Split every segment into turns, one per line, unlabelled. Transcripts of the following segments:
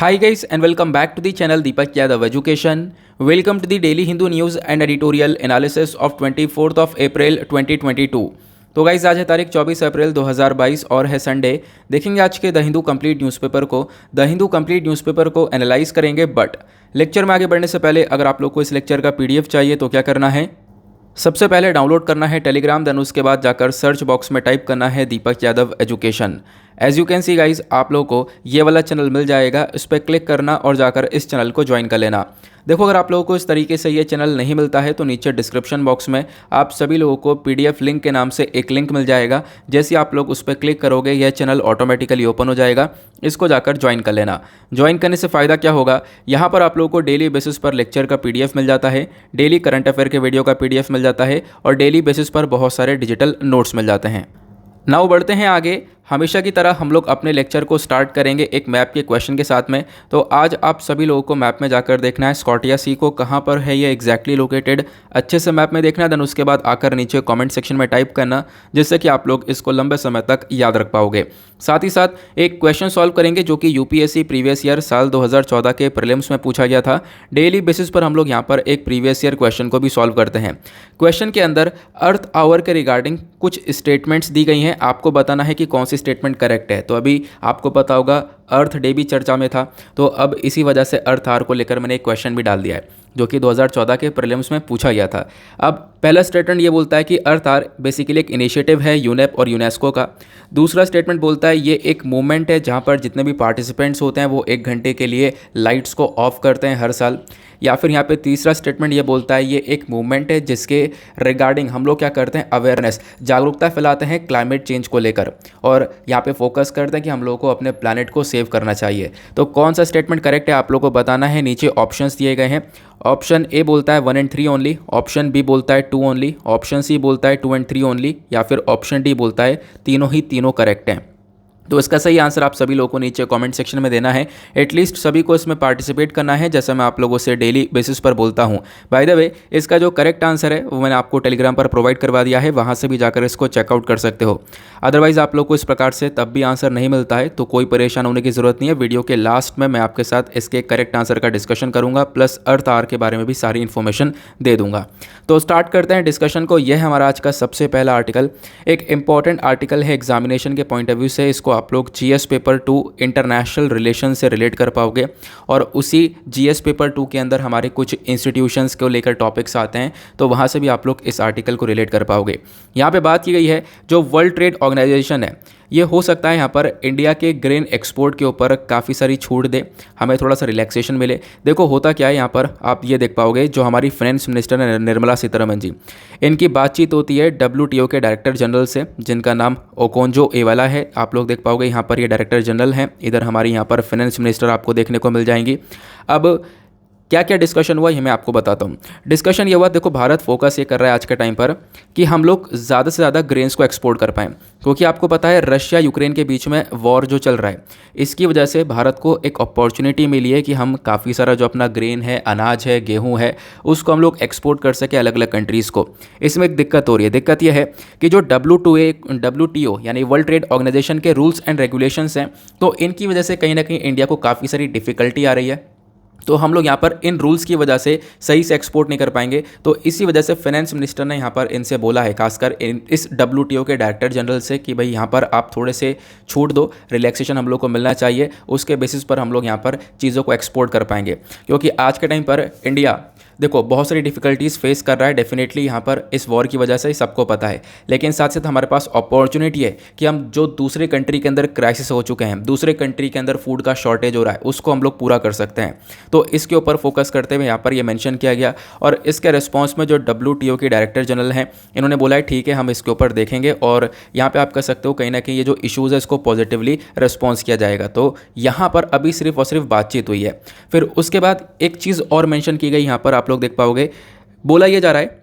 Hi guys and welcome back to the channel Deepak Yadav Education. Welcome to the daily Hindu news and editorial analysis of 24th of April 2022. तो guys आज है तारीख 24 अप्रैल 2022 और है Sunday. देखेंगे आज के द हिंदू कंप्लीट न्यूज़पेपर को। द हिंदू कंप्लीट न्यूज़पेपर को एनालाइज करेंगे, बट लेक्चर में आगे बढ़ने से पहले अगर आप लोग को इस लेक्चर का पीडीएफ चाहिए तो क्या करना है, सबसे पहले डाउनलोड करना है टेलीग्राम, देन उसके बाद जाकर सर्च बॉक्स में टाइप करना है Deepak Yadav education. As you can see guys आप लोगों को ये वाला चैनल मिल जाएगा, इस पर क्लिक करना और जाकर इस चैनल को ज्वाइन कर लेना। देखो अगर आप लोगों को इस तरीके से ये चैनल नहीं मिलता है तो नीचे डिस्क्रिप्शन बॉक्स में आप सभी लोगों को पीडीएफ लिंक के नाम से एक लिंक मिल जाएगा। जैसे आप लोग उस पर क्लिक करोगे यह चैनल ऑटोमेटिकली ओपन हो जाएगा, इसको जाकर ज्वाइन कर लेना। ज्वाइन करने से फ़ायदा क्या होगा, यहाँ पर आप लोगों को डेली बेसिस पर लेक्चर का पीडीएफ मिल जाता है, डेली करंट अफेयर के वीडियो का पीडीएफ मिल जाता है और डेली बेसिस पर बहुत सारे डिजिटल नोट्स मिल जाते हैं। नाउ बढ़ते हैं आगे। हमेशा की तरह हम लोग अपने लेक्चर को स्टार्ट करेंगे एक मैप के क्वेश्चन के साथ में। तो आज आप सभी लोगों को मैप में जाकर देखना है स्कॉटिया सी को कहाँ पर है ये एग्जैक्टली लोकेटेड, अच्छे से मैप में देखना है। देन उसके बाद आकर नीचे कमेंट सेक्शन में टाइप करना, जिससे कि आप लोग इसको लंबे समय तक याद रख पाओगे। साथ ही साथ एक क्वेश्चन सॉल्व करेंगे जो कि यूपीएससी प्रीवियस ईयर साल 2014 के प्रीलिम्स में पूछा गया था। डेली बेसिस पर हम लोग यहाँ पर एक प्रीवियस ईयर क्वेश्चन को भी सॉल्व करते हैं। क्वेश्चन के अंदर अर्थ आवर के रिगार्डिंग कुछ स्टेटमेंट्स दी गई हैं, आपको बताना है कि कौन सी स्टेटमेंट करेक्ट है। तो अभी आपको पता होगा अर्थ डे भी चर्चा में था, तो अब इसी वजह से अर्थ आवर को लेकर मैंने एक क्वेश्चन भी डाल दिया है जो कि 2014 के प्रीलिम्स में पूछा गया था। अब पहला स्टेटमेंट ये बोलता है कि अर्थ आवर बेसिकली एक इनिशिएटिव है यूनेप और यूनेस्को का। दूसरा स्टेटमेंट बोलता है ये एक मूवमेंट है जहाँ पर जितने भी पार्टिसिपेंट्स होते हैं वो 1 घंटे के लिए लाइट्स को ऑफ करते हैं हर साल। या फिर यहाँ पे तीसरा स्टेटमेंट ये बोलता है ये एक मूवमेंट है जिसके रिगार्डिंग हम लोग क्या करते हैं, अवेयरनेस, जागरूकता फैलाते हैं क्लाइमेट चेंज को लेकर, और यहाँ पे फोकस करते हैं कि हम लोगों को अपने प्लानट को सेव करना चाहिए। तो कौन सा स्टेटमेंट करेक्ट है आप लोगों को बताना है। नीचे ऑप्शंस दिए गए हैं। ऑप्शन ए बोलता है 1 and 3 ओनली, ऑप्शन बी बोलता है 2 ओनली, ऑप्शन सी बोलता है 2 and 3 ओनली, या फिर ऑप्शन डी बोलता है तीनों ही तीनों करेक्ट हैं। तो इसका सही आंसर आप सभी लोगों को नीचे कमेंट सेक्शन में देना है। एटलीस्ट सभी को इसमें पार्टिसिपेट करना है, जैसा मैं आप लोगों से डेली बेसिस पर बोलता हूं। बाय द वे इसका जो करेक्ट आंसर है वो मैंने आपको टेलीग्राम पर प्रोवाइड करवा दिया है, वहां से भी जाकर इसको चेकआउट कर सकते हो। अदरवाइज आप लोग को इस प्रकार से तब भी आंसर नहीं मिलता है तो कोई परेशान होने की ज़रूरत नहीं है। वीडियो के लास्ट में मैं आपके साथ इसके करेक्ट आंसर का डिस्कशन करूँगा, प्लस अर्थ आवर के बारे में भी सारी इन्फॉर्मेशन दे दूँगा। तो स्टार्ट करते हैं डिस्कशन को। यह है हमारा आज का सबसे पहला आर्टिकल। एक इंपॉर्टेंट आर्टिकल है एग्जामिनेशन के पॉइंट ऑफ व्यू से, इसको आप लोग जीएस पेपर 2 इंटरनेशनल रिलेशन से रिलेट कर पाओगे, और उसी जीएस पेपर 2 के अंदर हमारे कुछ इंस्टीट्यूशंस को लेकर टॉपिक्स आते हैं, तो वहाँ से भी आप लोग इस आर्टिकल को रिलेट कर पाओगे। यहाँ पे बात की गई है जो वर्ल्ड ट्रेड ऑर्गेनाइजेशन है, ये हो सकता है यहाँ पर इंडिया के ग्रेन एक्सपोर्ट के ऊपर काफ़ी सारी छूट दे, हमें थोड़ा सा रिलैक्सेशन मिले। देखो होता क्या है, यहाँ पर आप ये देख पाओगे जो हमारी फाइनेंस मिनिस्टर है निर्मला सीतारमण जी, इनकी बातचीत होती है WTO के डायरेक्टर जनरल से, जिनका नाम ओकोंजो एवाला है। आप लोग देख पाओगे यहाँ पर ये डायरेक्टर जनरल हैं, इधर हमारी यहाँ पर फाइनेंस मिनिस्टर आपको देखने को मिल जाएंगी। अब क्या क्या डिस्कशन हुआ ये मैं आपको बताता हूँ। डिस्कशन ये हुआ, देखो भारत फोकस ये कर रहा है आज के टाइम पर कि हम लोग ज़्यादा से ज़्यादा ग्रेन्स को एक्सपोर्ट कर पाएँ, क्योंकि आपको पता है रशिया यूक्रेन के बीच में वॉर जो चल रहा है, इसकी वजह से भारत को एक अपॉर्चुनिटी मिली है कि हम काफ़ी सारा जो अपना ग्रेन है, अनाज है, गेहूँ है, उसको हम लोग एक्सपोर्ट कर सके अलग अलग कंट्रीज़ को। इसमें एक दिक्कत हो रही है। दिक्कत यह है कि जो WTO यानी वर्ल्ड ट्रेड ऑर्गेनाइजेशन के रूल्स एंड रेगुलेशंस हैं, तो इनकी वजह से कहीं ना कहीं इंडिया को काफ़ी सारी डिफ़िकल्टी आ रही है। तो हम लोग यहाँ पर इन रूल्स की वजह से सही से एक्सपोर्ट नहीं कर पाएंगे। तो इसी वजह से फाइनेंस मिनिस्टर ने यहाँ पर इनसे बोला है, खासकर इस WTO के डायरेक्टर जनरल से, कि भाई यहाँ पर आप थोड़े से छूट दो, रिलैक्सेशन हम लोग को मिलना चाहिए, उसके बेसिस पर हम लोग यहाँ पर चीज़ों को एक्सपोर्ट कर पाएंगे। क्योंकि आज के टाइम पर इंडिया देखो बहुत सारी डिफ़िकल्टीज़ फेस कर रहा है डेफिनेटली यहाँ पर इस वॉर की वजह से, सबको पता है। लेकिन साथ साथ हमारे पास अपॉर्चुनिटी है कि हम जो दूसरे कंट्री के अंदर क्राइसिस हो चुके हैं, दूसरे कंट्री के अंदर फूड का शॉर्टेज हो रहा है, उसको हम लोग पूरा कर सकते हैं। तो इसके ऊपर फोकस करते हुए यहाँ पर ये मेंशन किया गया, और इसके रिस्पॉन्स में जो WTO के डायरेक्टर जनरल हैं इन्होंने बोला है ठीक है हम इसके ऊपर देखेंगे, और यहाँ पर आप कह सकते हो कहीं ना कहीं ये जो इशूज़ है इसको पॉजिटिवली रिस्पॉन्स किया जाएगा। तो यहाँ पर अभी सिर्फ और सिर्फ बातचीत हुई है। फिर उसके बाद एक चीज़ और मेंशन की गई यहाँ पर, आप लोग देख पाओगे, बोला ये जा रहा है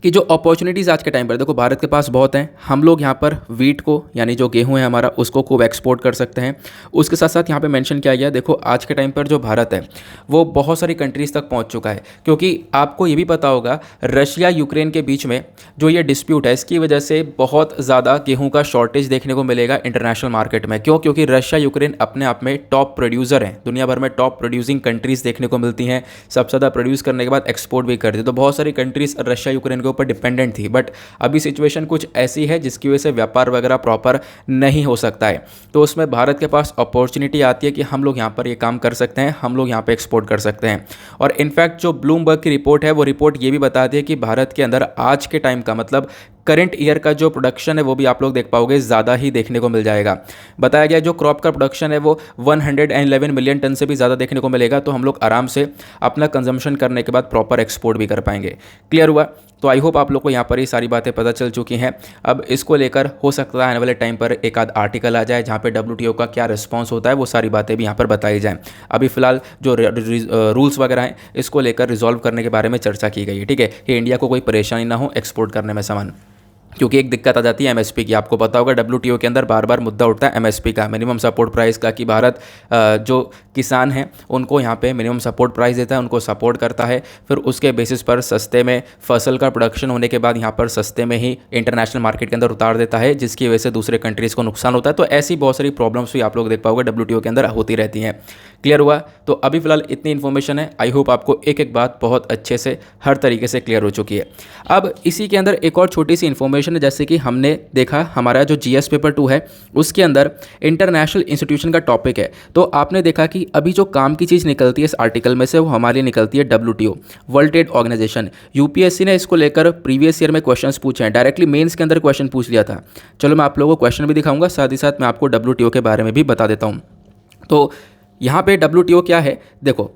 कि जो अपॉर्चुनिटीज़ आज के टाइम पर देखो भारत के पास बहुत हैं। हम लोग यहाँ पर वीट को यानी जो गेहूं है हमारा उसको खूब एक्सपोर्ट कर सकते हैं। उसके साथ साथ यहाँ पे मेंशन किया गया देखो आज के टाइम पर जो भारत है वो बहुत सारी कंट्रीज़ तक पहुँच चुका है, क्योंकि आपको ये भी पता होगा रशिया यूक्रेन के बीच में जो ये डिस्प्यूट है इसकी वजह से बहुत ज़्यादा गेहूँ का शॉर्टेज देखने को मिलेगा इंटरनेशनल मार्केट में। क्यों? क्योंकि रशिया यूक्रेन अपने आप में टॉप प्रोड्यूसर हैं, दुनिया भर में टॉप प्रोड्यूसिंग कंट्रीज़ देखने को मिलती हैं। सबसे ज़्यादा प्रोड्यूस करने के बाद एक्सपोर्ट भी करती है, तो बहुत सारी कंट्रीज़ रशिया यूक्रेन के ऊपर डिपेंडेंट थी। बट अभी सिचुएशन कुछ ऐसी है जिसकी वजह से व्यापार वगैरह प्रॉपर नहीं हो सकता है, तो उसमें भारत के पास अपॉर्चुनिटी आती है कि हम लोग यहाँ पर ये काम कर सकते हैं, हम लोग यहाँ पे एक्सपोर्ट कर सकते हैं। और इनफैक्ट जो ब्लूमबर्ग की रिपोर्ट है वो रिपोर्ट ये भी बताती है कि भारत के अंदर आज के टाइम का मतलब करंट ईयर का जो प्रोडक्शन है वो भी आप लोग देख पाओगे ज़्यादा ही देखने को मिल जाएगा। बताया गया जो क्रॉप का प्रोडक्शन है वो 111 मिलियन टन से भी ज़्यादा देखने को मिलेगा, तो हम लोग आराम से अपना कंजम्पशन करने के बाद प्रॉपर एक्सपोर्ट भी कर पाएंगे। क्लियर हुआ? तो आई होप आप लोग को यहाँ पर ये सारी बातें पता चल चुकी हैं। अब इसको लेकर हो सकता है आने वाले टाइम पर एक आध आर्टिकल आ जाए जहाँ पे WTO का क्या रिस्पॉन्स होता है वो सारी बातें भी यहाँ पर बताई जाएँ। अभी फिलहाल जो रूल्स वगैरह हैं इसको लेकर रिजॉल्व करने के बारे में चर्चा की गई है, ठीक है, कि इंडिया को कोई परेशानी ना हो एक्सपोर्ट करने में सामान। क्योंकि एक दिक्कत आ जाती है एमएसपी की, आपको पता होगा WTO के अंदर बार बार मुद्दा उठता है एमएसपी का, मिनिमम सपोर्ट प्राइस का, कि भारत जो किसान हैं उनको यहाँ पे मिनिमम सपोर्ट प्राइस देता है, उनको सपोर्ट करता है, फिर उसके बेसिस पर सस्ते में फसल का प्रोडक्शन होने के बाद यहाँ पर सस्ते में ही इंटरनेशनल मार्केट के अंदर उतार देता है, जिसकी वजह से दूसरे कंट्रीज़ को नुकसान होता है। तो ऐसी बहुत सारी प्रॉब्लम्स भी आप लोग देख पाओगे WTO के अंदर होती रहती हैं। क्लियर हुआ? तो अभी फिलहाल इतनी इन्फॉर्मेशन है, आई होप आपको एक एक बात बहुत अच्छे से हर तरीके से क्लियर हो चुकी है। अब इसी के अंदर एक और छोटी सी इन्फॉर्मेशन है, जैसे कि हमने देखा हमारा जो GS पेपर 2 है उसके अंदर इंटरनेशनल इंस्टीट्यूशन का टॉपिक है, तो आपने देखा कि अभी जो काम की चीज़ निकलती है इस आर्टिकल में से वो हमारे लिए निकलती है WTO, world trade organisation. UPSC ने इसको लेकर प्रीवियस ईयर में क्वेश्चंस पूछे हैं, डायरेक्टली मेंस के अंदर क्वेश्चन पूछ लिया था। चलो मैं आप लोगों को क्वेश्चन भी दिखाऊंगा, साथ ही साथ मैं आपको WTO के बारे में भी बता देता हूँ। तो यहाँ पे WTO क्या है, देखो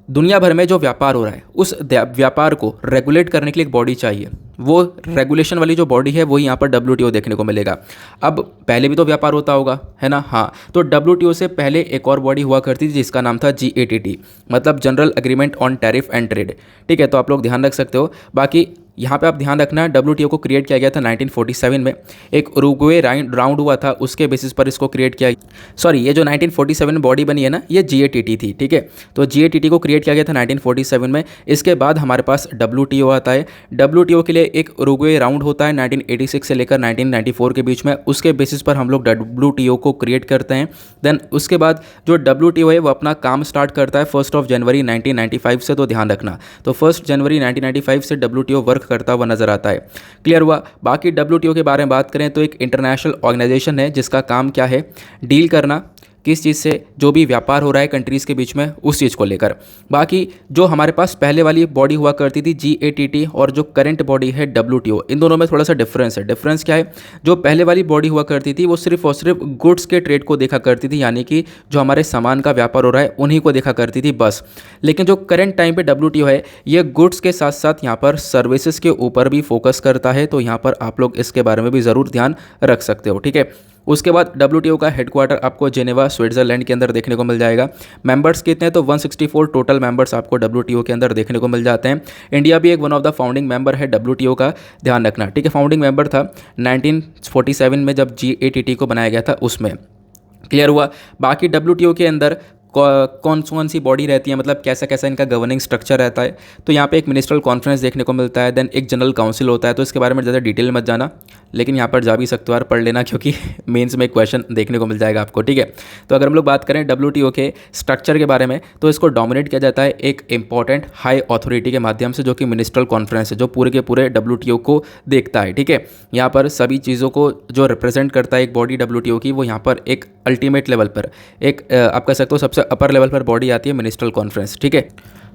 दुनिया भर में जो व्यापार हो रहा है उस व्यापार को रेगुलेट करने के लिए एक बॉडी चाहिए, वो रेगुलेशन वाली जो बॉडी है वही यहाँ पर WTO देखने को मिलेगा। अब पहले भी तो व्यापार होता होगा, है ना? हाँ, तो WTO से पहले एक और बॉडी हुआ करती थी जिसका नाम था GATT, मतलब general agreement on tariff and trade, ठीक है, तो आप लोग ध्यान रख सकते हो। बाकी यहाँ पे आप ध्यान रखना WTO को क्रिएट किया गया था 1947 में, एक उरुग्वे राउंड हुआ था उसके बेसिस पर इसको क्रिएट किया। सॉरी, ये जो 1947 में बॉडी बनी है ना ये GATT थी, ठीक है, तो GATT को क्रिएट किया गया था 1947 में। इसके बाद हमारे पास WTO आता है। WTO के लिए एक उरुग्वे राउंड होता है 1986 से लेकर 1994 के बीच में, उसके बेसिस पर हम लोग WTO को क्रिएट करते हैं। देन उसके बाद जो WTO है वो अपना काम स्टार्ट करता है 1 जनवरी 1995 से, तो ध्यान रखना, तो 1 जनवरी 1995 से WTO वर्क करता हुआ नजर आता है। क्लियर हुआ? बाकी WTO के बारे में बात करें तो एक इंटरनेशनल ऑर्गेनाइजेशन है जिसका काम क्या है, डील करना किस चीज़ से, जो भी व्यापार हो रहा है कंट्रीज़ के बीच में उस चीज़ को लेकर। बाकी जो हमारे पास पहले वाली बॉडी हुआ करती थी GATT और जो करंट बॉडी है WTO, इन दोनों में थोड़ा सा डिफरेंस है। डिफरेंस क्या है, जो पहले वाली बॉडी हुआ करती थी वो सिर्फ और सिर्फ गुड्स के ट्रेड को देखा करती थी, यानी कि जो हमारे सामान का व्यापार हो रहा है उन्हीं को देखा करती थी बस। लेकिन जो करंट टाइम पे WTO है ये गुड्स के साथ साथ यहाँ पर सर्विसेज के ऊपर भी फोकस करता है, तो यहाँ पर आप लोग इसके बारे में भी ज़रूर ध्यान रख सकते हो, ठीक है। उसके बाद WTO का हेडक्वार्टर आपको जेनेवा स्विट्जरलैंड के अंदर देखने को मिल जाएगा। मेंबर्स कितने हैं, तो 164 टोटल मेंबर्स आपको WTO के अंदर देखने को मिल जाते हैं। इंडिया भी एक one of the founding member है WTO का, ध्यान रखना, ठीक है, फाउंडिंग मेंबर था 1947 में जब GATT को बनाया गया था उसमें। क्लियर हुआ? बाकी WTO के अंदर कौन सी बॉडी रहती है, मतलब कैसा कैसा इनका गवर्निंग स्ट्रक्चर रहता है, तो यहाँ पे एक मिनिस्ट्रल कॉन्फ्रेंस देखने को मिलता है, देन एक जनरल काउंसिल होता है, तो इसके बारे में ज़्यादा डिटेल मत जाना, लेकिन यहाँ पर जा भी सकते हो यार, पढ़ लेना, क्योंकि मेंस में एक क्वेश्चन देखने को मिल जाएगा आपको, ठीक है। तो अगर हम लोग बात करें WTO के स्ट्रक्चर के बारे में, तो इसको डोमिनेट किया जाता है एक इंपॉर्टेंट हाई अथॉरिटी के माध्यम से, जो कि मिनिस्ट्रल कॉन्फ्रेंस है, जो पूरे के पूरे WTO को देखता है, ठीक है। यहाँ पर सभी चीज़ों को जो रिप्रेजेंट करता है एक बॉडी WTO की, वो यहाँ पर एक अल्टीमेट लेवल पर एक आप कह सकते हो सबसे अपर लेवल पर बॉडी आती है मिनिस्ट्रल कॉन्फ्रेंस, ठीक है।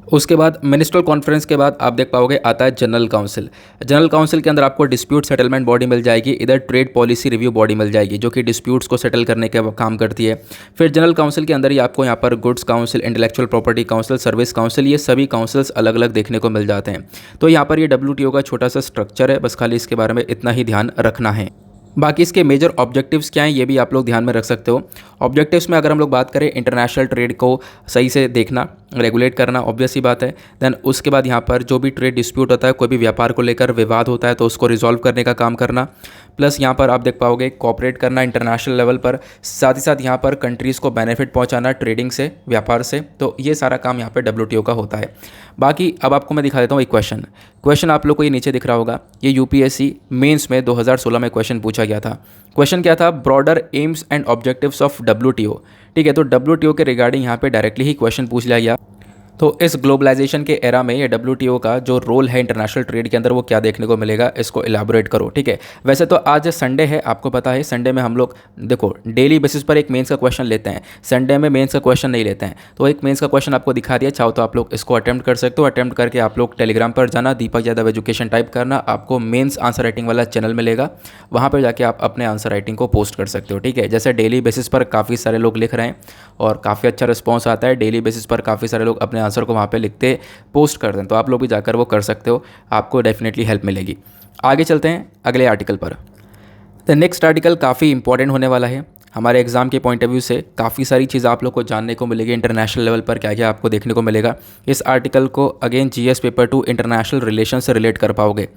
उसके बाद मिनिस्ट्रल कॉन्फ्रेंस के बाद आप देख पाओगे आता है जनरल काउंसिल। जनरल काउंसिल के अंदर आपको डिस्प्यूट सेटलमेंट बॉडी मिल जाएगी, इधर ट्रेड पॉलिसी रिव्यू बॉडी मिल जाएगी जो कि डिस्प्यूट्स को सेटल करने का काम करती है। फिर जनरल काउंसिल के अंदर ही आपको यहाँ पर goods council, intellectual property council, service council, ये सभी काउंसिल्स अलग अलग देखने को मिल जाते हैं। तो यहाँ पर ये WTO का छोटा सा स्ट्रक्चर है, बस खाली इसके बारे में इतना ही ध्यान रखना है। बाकी इसके मेजर ऑब्जेक्टिव्स क्या हैं ये भी आप लोग ध्यान में रख सकते हो। ऑब्जेक्टिव्स में अगर हम लोग बात करें, इंटरनेशनल ट्रेड को सही से देखना, रेगुलेट करना, ऑब्वियस ही बात है। देन उसके बाद यहाँ पर जो भी ट्रेड डिस्प्यूट होता है, कोई भी व्यापार को लेकर विवाद होता है तो उसको रिजॉल्व करने का काम करना। प्लस यहाँ पर आप देख पाओगे कोऑपरेट करना इंटरनेशनल लेवल पर, साथ ही साथ यहाँ पर कंट्रीज़ को बेनिफिट पहुँचाना ट्रेडिंग से, व्यापार से। तो ये सारा काम यहाँ पर WTO का होता है। बाकी अब आपको मैं दिखा देता हूँ एक क्वेश्चन आप लोग को ये नीचे दिख रहा होगा, ये UPSC मेंस में 2016 में क्वेश्चन पूछा गया था। क्वेश्चन क्या था? Broader AIIMS and objectives of WTO। ठीक है, तो WTO के रिगार्डिंग यहाँ पे डायरेक्टली ही क्वेश्चन पूछ लिया गया। तो इस ग्लोबलाइजेशन के एरा में ये WTO का जो रोल है इंटरनेशनल ट्रेड के अंदर वो क्या देखने को मिलेगा, इसको इलाबोरेट करो। ठीक है, वैसे तो आज संडे है, आपको पता है संडे में हम लोग देखो डेली बेसिस पर एक मेंस का क्वेश्चन लेते हैं, संडे में मेंस का क्वेश्चन नहीं लेते हैं। तो एक मेंस का क्वेश्चन आपको दिखा दिया, चाहो तो आप लोग इसको अटेम्प्ट कर सकते हो। अटेम्प्ट करके आप लोग टेलीग्राम पर जाना, दीपक यादव एजुकेशन टाइप करना, आपको मेंस आंसर राइटिंग वाला चैनल मिलेगा, वहाँ पर जाके आप अपने आंसर राइटिंग को पोस्ट कर सकते हो। ठीक है, जैसे डेली बेसिस पर काफ़ी सारे लोग लिख रहे हैं और काफ़ी अच्छा रिस्पॉन्स आता है, डेली बेसिस पर काफ़ी सारे लोग अपने आंसर को वहाँ पर लिखते पोस्ट कर दें, तो आप लोग भी जाकर वो कर सकते हो, आपको डेफिनेटली हेल्प मिलेगी। आगे चलते हैं अगले आर्टिकल पर। द नेक्स्ट आर्टिकल काफ़ी इंपॉर्टेंट होने वाला है हमारे एग्जाम के पॉइंट ऑफ व्यू से। काफ़ी सारी चीज़ आप लोग को जानने को मिलेगी, इंटरनेशनल लेवल पर क्या क्या आपको देखने को मिलेगा। इस आर्टिकल को again GS paper 2 international relation से रिलेट कर पाओगे।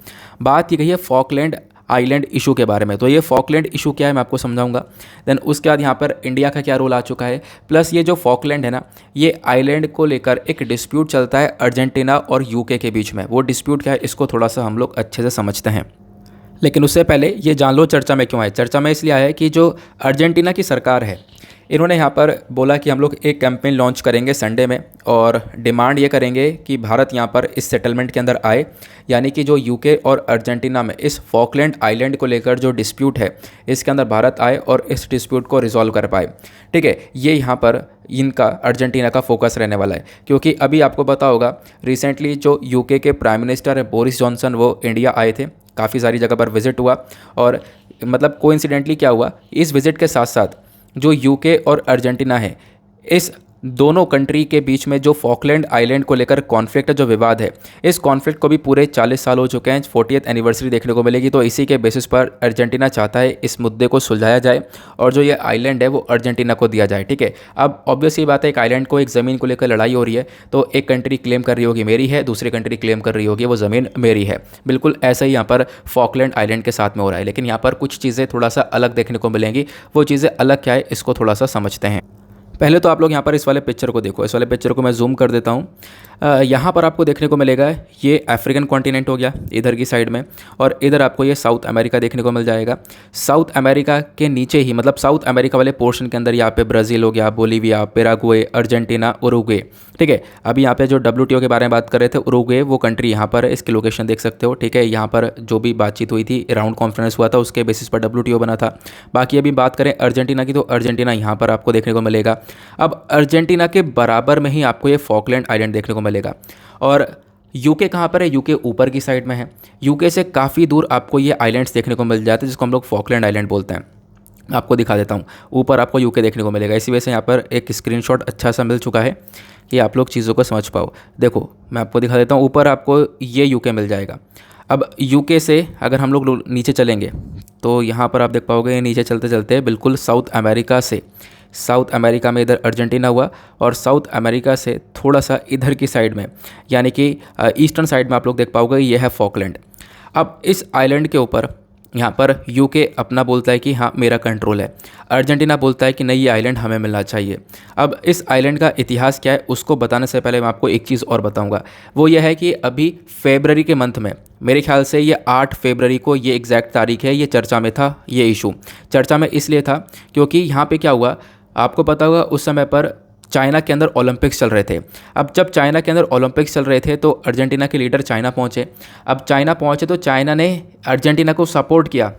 बात की गई है फॉकलैंड आइलैंड इशू के बारे में। तो ये फॉकलैंड इशू क्या है मैं आपको समझाऊंगा। देन उसके बाद यहाँ पर इंडिया का क्या रोल आ चुका है, प्लस ये जो फॉकलैंड है ना, ये आइलैंड को लेकर एक डिस्प्यूट चलता है अर्जेंटीना और UK के बीच में। वो डिस्प्यूट क्या है इसको थोड़ा सा हम लोग अच्छे से समझते हैं, लेकिन उससे पहले ये जान लो चर्चा में क्यों आए। चर्चा में इसलिए आया है कि जो अर्जेंटीना की सरकार है, इन्होंने यहाँ पर बोला कि हम लोग एक कैंपेन लॉन्च करेंगे संडे में, और डिमांड ये करेंगे कि भारत यहाँ पर इस सेटलमेंट के अंदर आए, यानी कि जो UK और अर्जेंटीना में इस फॉकलैंड आइलैंड को लेकर जो डिस्प्यूट है, इसके अंदर भारत आए और इस डिस्प्यूट को रिजॉल्व कर पाए। ठीक है, ये यहाँ पर इनका अर्जेंटीना का फोकस रहने वाला है, क्योंकि अभी आपको पता होगा रिसेंटली जो UK के प्राइम मिनिस्टर है बोरिस जॉनसन, वो इंडिया आए थे, काफ़ी सारी जगह पर विजिट हुआ, और मतलब कोइंसिडेंटली क्या हुआ, इस विजिट के साथ साथ जो UK और अर्जेंटीना है, इस दोनों कंट्री के बीच में जो फॉकलैंड आइलैंड को लेकर कॉन्फ्लिक्ट है, जो विवाद है, इस कॉन्फ्लिक्ट को भी पूरे 40 साल हो चुके हैं, 40th एनिवर्सरी देखने को मिलेगी। तो इसी के बेसिस पर अर्जेंटीना चाहता है इस मुद्दे को सुलझाया जाए और जो ये आइलैंड है वो अर्जेंटीना को दिया जाए। ठीक है, अब ऑब्वियस ये बात है, एक आइलैंड को, एक ज़मीन को लेकर लड़ाई हो रही है, तो एक कंट्री क्लेम कर रही होगी मेरी है, दूसरी कंट्री क्लेम कर रही होगी वो ज़मीन मेरी है। बिल्कुल ऐसा ही यहाँ पर फॉकलैंड आइलैंड के साथ में हो रहा है, लेकिन यहाँ पर कुछ चीज़ें थोड़ा सा अलग देखने को मिलेंगी। वो चीज़ें अलग क्या है इसको थोड़ा सा समझते हैं। पहले तो आप लोग यहाँ पर इस वाले पिक्चर को देखो, इस वाले पिक्चर को मैं जूम कर देता हूँ। यहाँ पर आपको देखने को मिलेगा ये अफ्रीकन कॉन्टिनेंट हो गया इधर की साइड में, और इधर आपको ये साउथ अमेरिका देखने को मिल जाएगा। साउथ अमेरिका के नीचे ही, मतलब साउथ अमेरिका वाले पोर्शन के अंदर यहाँ पे ब्राज़ील हो गया, बोलीविया, पेराग्वे, अर्जेंटीना, उरुग्वे। ठीक है, अभी यहाँ पे जो WTO के बारे में बात कर रहे थे, उरुग्वे वो कंट्री यहाँ पर है, इसकी लोकेशन देख सकते हो। ठीक है, यहाँ पर जो भी बातचीत हुई थी, राउंड कॉन्फ्रेंस हुआ था, उसके बेसिस पर WTO बना था। बाकी अभी बात करें अर्जेंटीना की, तो अर्जेंटीना यहाँ पर आपको देखने को मिलेगा। अब अर्जेंटीना के बराबर में ही आपको ये फॉकलैंड आइलैंड देखने को मिलेगा। और UK कहाँ पर है? UK ऊपर की साइड में है। UK से काफ़ी दूर आपको ये आइलैंड्स देखने को मिल जाते हैं, जिसको हम लोग फॉकलैंड आइलैंड बोलते हैं। आपको दिखा देता हूँ, ऊपर आपको UK देखने को मिलेगा। इसी वजह से यहाँ पर एक स्क्रीनशॉट अच्छा सा मिल चुका है कि आप लोग चीज़ों को समझ पाओ। देखो मैं आपको दिखा देता हूँ, ऊपर आपको ये UK मिल जाएगा। अब UK से अगर हम लोग नीचे चलेंगे तो यहाँ पर आप देख पाओगे, नीचे चलते चलते बिल्कुल साउथ अमेरिका से, साउथ अमेरिका में इधर अर्जेंटीना हुआ, और साउथ अमेरिका से थोड़ा सा इधर की साइड में, यानी कि ईस्टर्न साइड में आप लोग देख पाओगे ये है फॉकलैंड। अब इस आइलैंड के ऊपर यहाँ पर UK अपना बोलता है कि हाँ मेरा कंट्रोल है, अर्जेंटीना बोलता है कि नहीं ये आइलैंड हमें मिलना चाहिए। अब इस आइलैंड का इतिहास क्या है उसको बताने से पहले मैं आपको एक चीज़ और बताऊंगा, वो यह है कि अभी फरवरी के मंथ में, मेरे ख्याल से ये 8 फरवरी को, ये एग्जैक्ट तारीख है, ये चर्चा में था। ये इशू चर्चा में इसलिए था क्योंकि यहाँ पे क्या हुआ, आपको पता होगा उस समय पर चाइना के अंदर ओलंपिक्स चल रहे थे। अब जब चाइना के अंदर ओलंपिक्स चल रहे थे तो अर्जेंटीना के लीडर चाइना पहुंचे। अब चाइना पहुंचे तो चाइना ने अर्जेंटीना को सपोर्ट किया।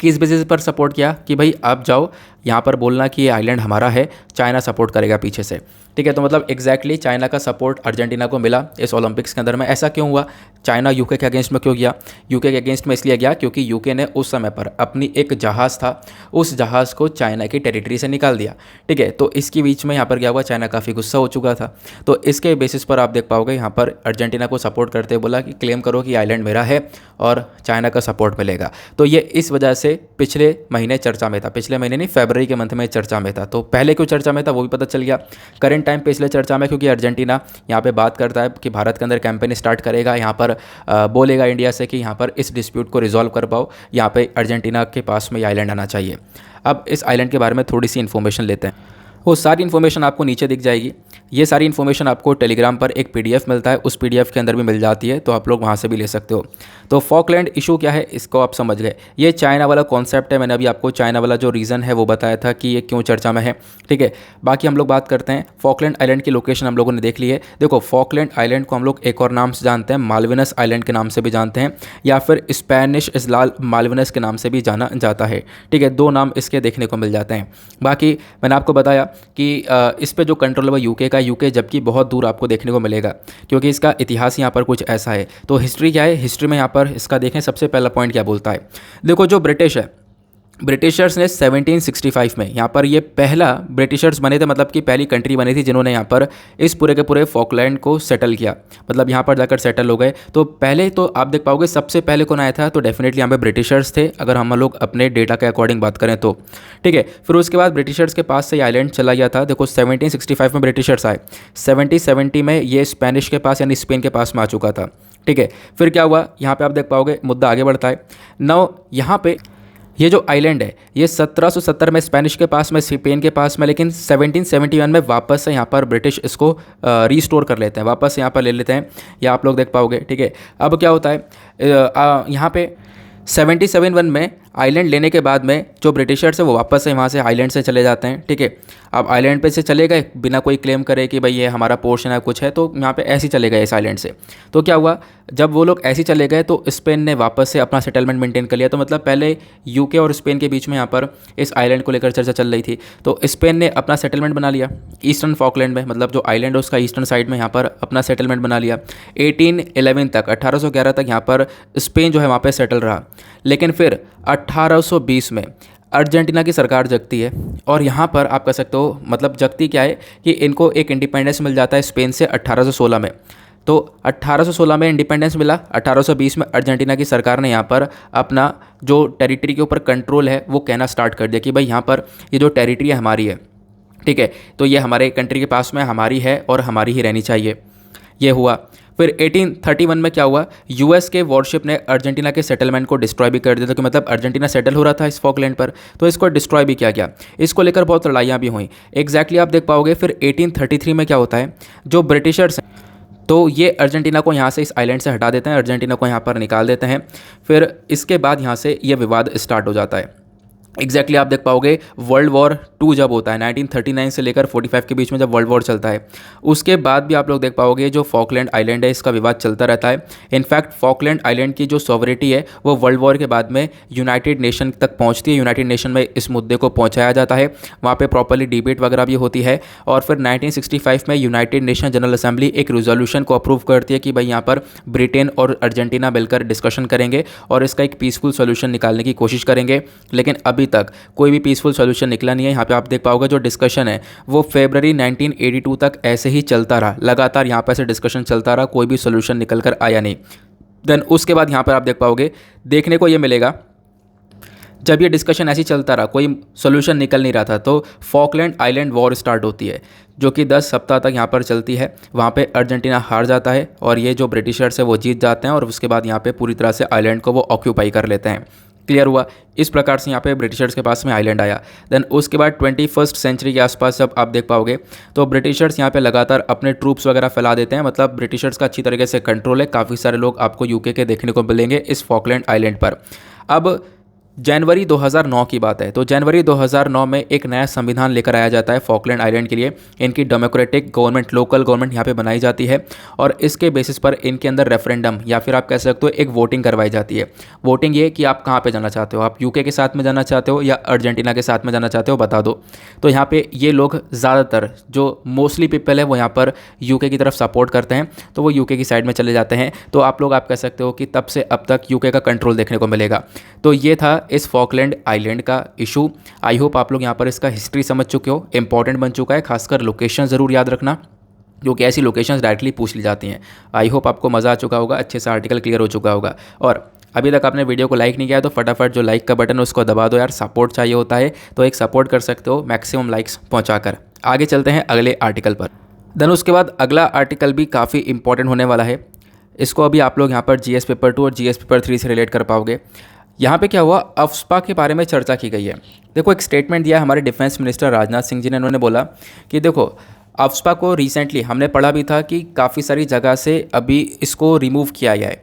किस बेसिस पर सपोर्ट किया कि भाई आप जाओ यहाँ पर बोलना कि ये आइलैंड हमारा है, चाइना सपोर्ट करेगा पीछे से। ठीक है, तो मतलब एग्जैक्टली चाइना का सपोर्ट अर्जेंटीना को मिला इस ओलंपिक्स के अंदर में। ऐसा क्यों हुआ? चाइना UK के अगेंस्ट में क्यों गया? UK के अगेंस्ट में इसलिए गया क्योंकि UK ने उस समय पर अपनी एक जहाज़ था, उस जहाज़ को चाइना की टेरिटरी से निकाल दिया। ठीक है, तो इसके बीच में यहाँ पर क्या हुआ, चाइना काफ़ी गुस्सा हो चुका था। तो इसके बेसिस पर आप देख पाओगे यहाँ पर अर्जेंटीना को सपोर्ट करते बोला कि क्लेम करो कि आइलैंड मेरा है और चाइना का सपोर्ट मिलेगा। तो ये इस वजह से पिछले महीने चर्चा में था, पिछले महीने नहीं, फरवरी फरवरी के मंथ में चर्चा में था। तो पहले क्यों चर्चा में था वो भी पता चल गया। करंट टाइम पे इसलिए चर्चा में क्योंकि अर्जेंटीना यहाँ पे बात करता है कि भारत के अंदर कैंपेन स्टार्ट करेगा, यहाँ पर बोलेगा इंडिया से कि यहाँ पर इस डिस्प्यूट को रिजॉल्व कर पाओ, यहाँ पे अर्जेंटीना के पास में ये आइलैंड आना चाहिए। अब इस आइलैंड के बारे में थोड़ी सी इन्फॉर्मेशन लेते हैं। वो सारी इन्फॉर्मेशन आपको नीचे दिख जाएगी। ये सारी इन्फॉर्मेशन आपको टेलीग्राम पर एक पीडीएफ मिलता है, उस पीडीएफ के अंदर भी मिल जाती है, तो आप लोग वहाँ से भी ले सकते हो। तो फॉकलैंड इशू क्या है इसको आप समझ गए। ये चाइना वाला कॉन्सेप्ट है, मैंने अभी आपको चाइना वाला जो रीज़न है वो बताया था कि ये क्यों चर्चा में है, ठीक है। बाकी हम लोग बात करते हैं फॉकलैंड आइलैंड की लोकेशन हम लोगों ने देख ली है। देखो फॉकलैंड आइलैंड को हम लोग एक और नाम से जानते हैं, मालविनस आइलैंड के नाम से भी जानते हैं, या फिर स्पेनिश इजलाल मालविनस के नाम से भी जाना जाता है, ठीक है। दो नाम इसके देखने को मिल जाते हैं। बाकी मैंने आपको बताया कि इस पे जो कंट्रोल है वो यूके का, यूके जबकि बहुत दूर आपको देखने को मिलेगा क्योंकि इसका इतिहास यहाँ पर कुछ ऐसा है। तो हिस्ट्री क्या है, हिस्ट्री में यहाँ पर इसका देखें सबसे पहला पॉइंट क्या बोलता है। देखो जो ब्रिटिश है, ब्रिटिशर्स ने 1765 में यहाँ पर ये पहला ब्रिटिशर्स बने थे, मतलब कि पहली कंट्री बनी थी जिन्होंने यहाँ पर इस पूरे के पूरे फॉकलैंड को सेटल किया, मतलब यहाँ पर जाकर सेटल हो गए। तो पहले तो आप देख पाओगे सबसे पहले कौन आया था, तो डेफिनेटली यहाँ पे ब्रिटिशर्स थे, अगर हम लोग अपने डेटा के अकॉर्डिंग बात करें तो, ठीक है। फिर उसके बाद ब्रिटिशर्स के पास से आइलैंड चला गया था। देखो 1765 में ब्रिटिशर्स आए, 1770 में ये स्पेनिश के पास यानी स्पेन के पास में आ चुका था, ठीक है। फिर क्या हुआ, यहाँ पे आप देख पाओगे मुद्दा आगे बढ़ता है। नाउ यहाँ पे ये जो आइलैंड है ये 1770 में स्पेनिश के पास में, स्पेन के पास में, लेकिन 1771 में वापस से यहाँ पर ब्रिटिश इसको रीस्टोर कर लेते हैं, वापस यहाँ पर ले लेते हैं, या आप लोग देख पाओगे, ठीक है। अब क्या होता है, यहाँ पे 77 में आइलैंड लेने के बाद में जो ब्रिटिशर्स है वो वापस से वहाँ से आइलैंड से चले जाते हैं, ठीक है। अब आइलैंड पे से चले गए बिना कोई क्लेम करे कि भाई ये हमारा पोर्शन है कुछ है, तो यहाँ पे ऐसे ही चले गए इस आइलैंड से। तो क्या हुआ, जब वो लोग ऐसे ही चले गए तो स्पेन ने वापस से अपना सेटलमेंट मेंटेन कर लिया। तो मतलब पहले यूके और स्पेन के बीच में यहाँ पर इस आइलैंड को लेकर चर्चा चल रही थी, तो स्पेन ने अपना सेटलमेंट बना लिया ईस्टर्न फॉकलैंड में, मतलब जो आइलैंड है उसका ईस्टर्न साइड में यहाँ पर अपना सेटलमेंट बना लिया। 1811 तक 1811 तक यहाँ पर स्पेन जो है वहाँ पर सेटल रहा। लेकिन फिर 1820 में अर्जेंटीना की सरकार जगती है, और यहाँ पर आप कह सकते हो मतलब जगती क्या है कि इनको एक इंडिपेंडेंस मिल जाता है स्पेन से 1816 में। तो 1816 में इंडिपेंडेंस मिला, 1820 में अर्जेंटीना की सरकार ने यहाँ पर अपना जो टेरिटरी के ऊपर कंट्रोल है वो कहना स्टार्ट कर दिया कि भाई यहाँ पर ये जो टेरिटरी है हमारी है, ठीक है, तो ये हमारे कंट्री के पास में हमारी है और हमारी ही रहनी चाहिए। ये हुआ। फिर 1831 में क्या हुआ, यूएस के वॉरशिप ने अर्जेंटीना के सेटलमेंट को डिस्ट्रॉय भी कर दिया था, कि मतलब अर्जेंटीना सेटल हो रहा था इस फॉकलैंड पर, तो इसको डिस्ट्रॉय भी किया गया। इसको लेकर बहुत लड़ाइयाँ भी हुई एग्जैक्टली आप देख पाओगे। फिर 1833 में क्या होता है, जो ब्रिटिशर्स हैं तो ये अर्जेंटीना को यहाँ से इस आइलैंड से हटा देते हैं, अर्जेंटीना को यहाँ पर निकाल देते हैं। फिर इसके बाद यहाँ से ये विवाद स्टार्ट हो जाता है। एग्जैक्टली आप देख पाओगे वर्ल्ड वॉर 2 जब होता है 1939 से लेकर 45 के बीच में जब वर्ल्ड वॉर चलता है, उसके बाद भी आप लोग देख पाओगे जो फॉकलैंड आइलैंड है इसका विवाद चलता रहता है। इनफैक्ट फॉकलैंड आइलैंड की जो सॉवरेटी है वो वर्ल्ड वॉर के बाद में यूनाइटेड नेशन तक पहुंचती है, यूनाइटेड नेशन में इस मुद्दे को पहुंचाया जाता है, वहाँ पे प्रॉपर्ली डिबेट वगैरह भी होती है। और फिर 1965 में यूनाइटेड नेशन जनरल असेंबली एक रेजोल्यूशन को अप्रूव करती है कि भाई यहाँ पर ब्रिटेन और अर्जेंटीना मिलकर डिस्कशन करेंगे और इसका एक पीसफुल सोल्यूशन निकालने की कोशिश करेंगे। लेकिन अभी तक कोई भी पीसफुल सॉल्यूशन निकला नहीं है। यहाँ पे आप देख पाओगे जो डिस्कशन है वो फरवरी 1982 तक ऐसे ही चलता रहा, लगातार यहाँ पर से डिस्कशन चलता रहा, कोई भी सॉल्यूशन निकल कर आया नहीं। देन उसके बाद यहाँ पर आप देख पाओगे देखने को ये मिलेगा, जब ये डिस्कशन ऐसे ही चलता रहा कोई सॉल्यूशन निकल नहीं रहा था, तो फॉकलैंड आइलैंड वॉर स्टार्ट होती है जो कि 10 सप्ताह तक यहाँ पर चलती है। वहाँ पे अर्जेंटीना हार जाता है और ये जो ब्रिटिशर्स है वो जीत जाते हैं और उसके बाद यहाँ पे पूरी तरह से आइलैंड को वो ऑक्यूपाई कर लेते हैं। क्लियर हुआ। इस प्रकार से यहाँ पे ब्रिटिशर्स के पास में आइलैंड आया। देन उसके बाद 21st सेंचुरी के आसपास जब आप देख पाओगे तो ब्रिटिशर्स यहाँ पे लगातार अपने ट्रूप्स वगैरह फैला देते हैं, मतलब ब्रिटिशर्स का अच्छी तरीके से कंट्रोल है। काफ़ी सारे लोग आपको यूके के देखने को मिलेंगे इस फॉकलैंड आइलैंड पर। अब जनवरी 2009 की बात है, तो जनवरी 2009 में एक नया संविधान लेकर आया जाता है फॉकलैंड आइलैंड के लिए। इनकी डेमोक्रेटिक गवर्नमेंट, लोकल गवर्नमेंट यहाँ पे बनाई जाती है और इसके बेसिस पर इनके अंदर रेफरेंडम या फिर आप कह सकते हो एक वोटिंग करवाई जाती है। वोटिंग ये कि आप कहाँ पे जाना चाहते हो, आप यूके के साथ में जाना चाहते हो या अर्जेंटीना के साथ में जाना चाहते हो, बता दो। तो यहाँ पे ये लोग ज़्यादातर जो मोस्टली पीपल है वो यहाँ पर यूके की तरफ सपोर्ट करते हैं, तो वो यूके की साइड में चले जाते हैं। तो आप लोग आप कह सकते हो कि तब से अब तक यूके का कंट्रोल देखने को मिलेगा। तो ये था इस फॉकलैंड आइलैंड का इशू। आई होप आप लोग यहाँ पर इसका हिस्ट्री समझ चुके हो, इंपॉर्टेंट बन चुका है। खासकर लोकेशन ज़रूर याद रखना क्योंकि ऐसी लोकेशंस डायरेक्टली पूछ ली जाती हैं। आई होप आपको मज़ा आ चुका होगा, अच्छे से आर्टिकल क्लियर हो चुका होगा। और अभी तक आपने वीडियो को लाइक नहीं किया तो फटाफट जो लाइक का बटन है उसको दबा दो यार, सपोर्ट चाहिए होता है, तो एक सपोर्ट कर सकते हो मैक्सिमम लाइक्स पहुँचाकर। आगे चलते हैं अगले आर्टिकल पर। देन उसके बाद अगला आर्टिकल भी काफ़ी इंपॉर्टेंट होने वाला है। इसको अभी आप लोग यहाँ पर जीएस पेपर 2 और जीएस पेपर 3 से रिलेट कर पाओगे। यहाँ पे क्या हुआ, अफस्पा के बारे में चर्चा की गई है। देखो एक स्टेटमेंट दिया है हमारे डिफेंस मिनिस्टर राजनाथ सिंह जी ने। उन्होंने बोला कि देखो अफस्पा को रिसेंटली हमने पढ़ा भी था कि काफ़ी सारी जगह से अभी इसको रिमूव किया गया है।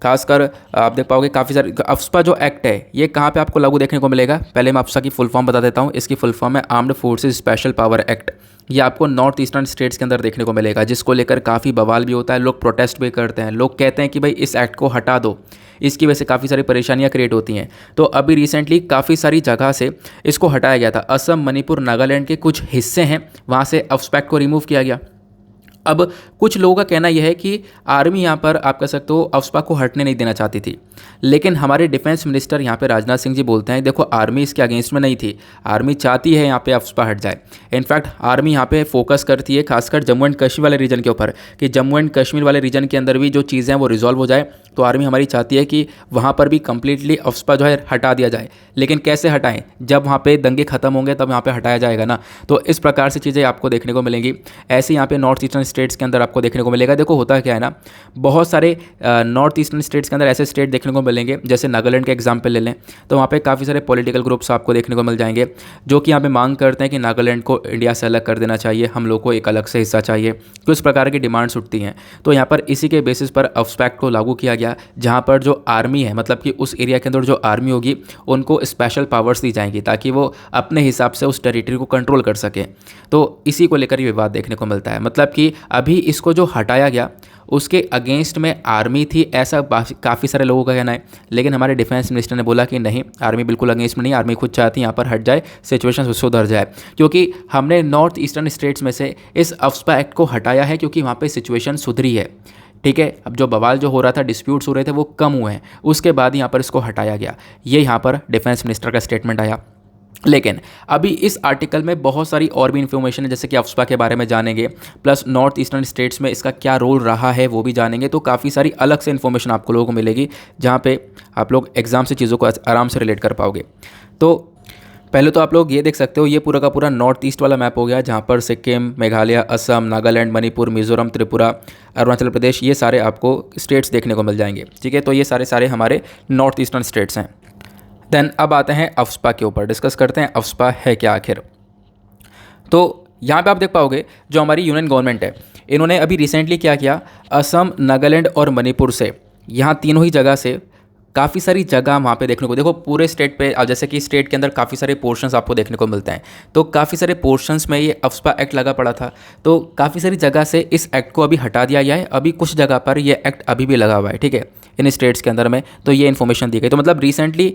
खासकर आप देख पाओगे काफ़ी सारे अफस्पा जो एक्ट है ये कहाँ पे आपको लागू देखने को मिलेगा। पहले मैं अफस्पा की फुल फॉर्म बता देता हूँ। इसकी फुल फॉर्म है armed forces special power act. ये आपको नॉर्थ ईस्टर्न स्टेट्स के अंदर देखने को मिलेगा, जिसको लेकर काफ़ी बवाल भी होता है, लोग प्रोटेस्ट भी करते हैं, लोग कहते हैं कि भाई इस एक्ट को हटा दो, इसकी वजह से काफ़ी सारी परेशानियां क्रिएट होती हैं। तो अभी रिसेंटली काफ़ी सारी जगह से इसको हटाया गया था। असम, मणिपुर, नागालैंड के कुछ हिस्से हैं वहाँ से अफस्पा एक्ट को रिमूव किया गया। अब कुछ लोगों का कहना यह है कि आर्मी यहाँ पर आप कह सकते हो अफस्पा को हटने नहीं देना चाहती थी, लेकिन हमारे डिफेंस मिनिस्टर यहाँ पे राजनाथ सिंह जी बोलते हैं देखो आर्मी इसके अगेंस्ट में नहीं थी, आर्मी चाहती है यहाँ पे अफस्पा हट जाए। इनफैक्ट आर्मी यहाँ पे फोकस करती है खासकर जम्मू एंड कश्मीर वाले रीजन के ऊपर कि जम्मू एंड कश्मीर वाले रीजन के अंदर भी जो चीज़ें हैं वो रिजॉल्व हो जाए। तो आर्मी हमारी चाहती है कि वहाँ पर भी कंप्लीटली अफस्पा जो है हटा दिया जाए। लेकिन कैसे हटाएं, जब वहाँ पे दंगे खत्म होंगे तब यहाँ पे हटाया जाएगा ना। तो इस प्रकार से चीज़ें आपको देखने को मिलेंगी। ऐसे यहाँ पे नॉर्थ ईस्टर्न स्टेट्स के अंदर आपको देखने को मिलेगा। देखो होता क्या है ना, बहुत सारे नॉर्थ ईस्टर्न स्टेट्स के अंदर ऐसे स्टेट देखने को मिलेंगे, जैसे नागालैंड का एग्जाम्पल ले लें तो वहाँ पे काफ़ी सारे पॉलिटिकल ग्रुप्स आपको देखने को मिल जाएंगे जो कि यहाँ पे मांग करते हैं कि नागालैंड को इंडिया से अलग कर देना चाहिए, हम लोग को एक अलग से हिस्सा चाहिए। तो इस प्रकार की डिमांड्स उठती हैं। तो यहाँ पर इसी के बेसिस पर अफस्पा एक्ट को लागू किया गया, जहाँ पर जो आर्मी है मतलब कि उस एरिया के अंदर जो आर्मी होगी उनको स्पेशल पावर्स दी जाएंगी ताकि वो अपने हिसाब से उस टेरिटरी को कंट्रोल कर सके। तो इसी को लेकर ये विवाद देखने को मिलता है। मतलब कि अभी इसको जो हटाया गया उसके अगेंस्ट में आर्मी थी, ऐसा काफ़ी सारे लोगों का कहना है। लेकिन हमारे डिफेंस मिनिस्टर ने बोला कि नहीं, आर्मी बिल्कुल अगेंस्ट में नहीं, आर्मी खुद चाहती है यहाँ पर हट जाए, सिचुएशन सुधर जाए। क्योंकि हमने नॉर्थ ईस्टर्न स्टेट्स में से इस अफस्पा एक्ट को हटाया है क्योंकि वहाँ पर सिचुएशन सुधरी है। ठीक है, अब जो बवाल जो हो रहा था, डिस्प्यूट्स हो रहे थे, वो कम हुए हैं, उसके बाद यहाँ पर इसको हटाया गया। ये यहाँ पर डिफेंस मिनिस्टर का स्टेटमेंट आया। लेकिन अभी इस आर्टिकल में बहुत सारी और भी इन्फॉर्मेशन है, जैसे कि अफस्पा के बारे में जानेंगे, प्लस नॉर्थ ईस्टर्न स्टेट्स में इसका क्या रोल रहा है वो भी जानेंगे। तो काफ़ी सारी अलग से इन्फॉर्मेशन आपको लोगों को मिलेगी जहाँ पे आप लोग एग्जाम से चीज़ों को आराम से रिलेट कर पाओगे। तो पहले तो आप लोग ये देख सकते हो, ये पूरा का पूरा नॉर्थ ईस्ट वाला मैप हो गया, जहाँ पर सिक्किम, मेघालय, असम, नागालैंड, मणिपुर, मिजोरम, त्रिपुरा, अरुणाचल प्रदेश, ये सारे आपको स्टेट्स देखने को मिल जाएंगे। ठीक है, तो ये सारे हमारे नॉर्थ ईस्टर्न स्टेट्स हैं। देन अब आते हैं अफस्पा के ऊपर, डिस्कस करते हैं अफस्पा है क्या आखिर। तो यहाँ पे आप देख पाओगे जो हमारी यूनियन गवर्नमेंट है, इन्होंने अभी रिसेंटली क्या किया, असम, नागालैंड और मणिपुर से, यहाँ तीनों ही जगह से काफ़ी सारी जगह वहाँ पे देखने को, देखो पूरे स्टेट पे, अब जैसे कि स्टेट के अंदर काफ़ी सारे पोर्शंस आपको देखने को मिलते हैं, तो काफ़ी सारे पोर्शंस में ये अफस्पा एक्ट लगा पड़ा था। तो काफ़ी सारी जगह से इस एक्ट को अभी हटा दिया गया है। अभी कुछ जगह पर ये एक्ट अभी भी लगा हुआ है, ठीक है, इन स्टेट्स के अंदर में। तो ये इन्फॉर्मेशन दी गई। तो मतलब रिसेंटली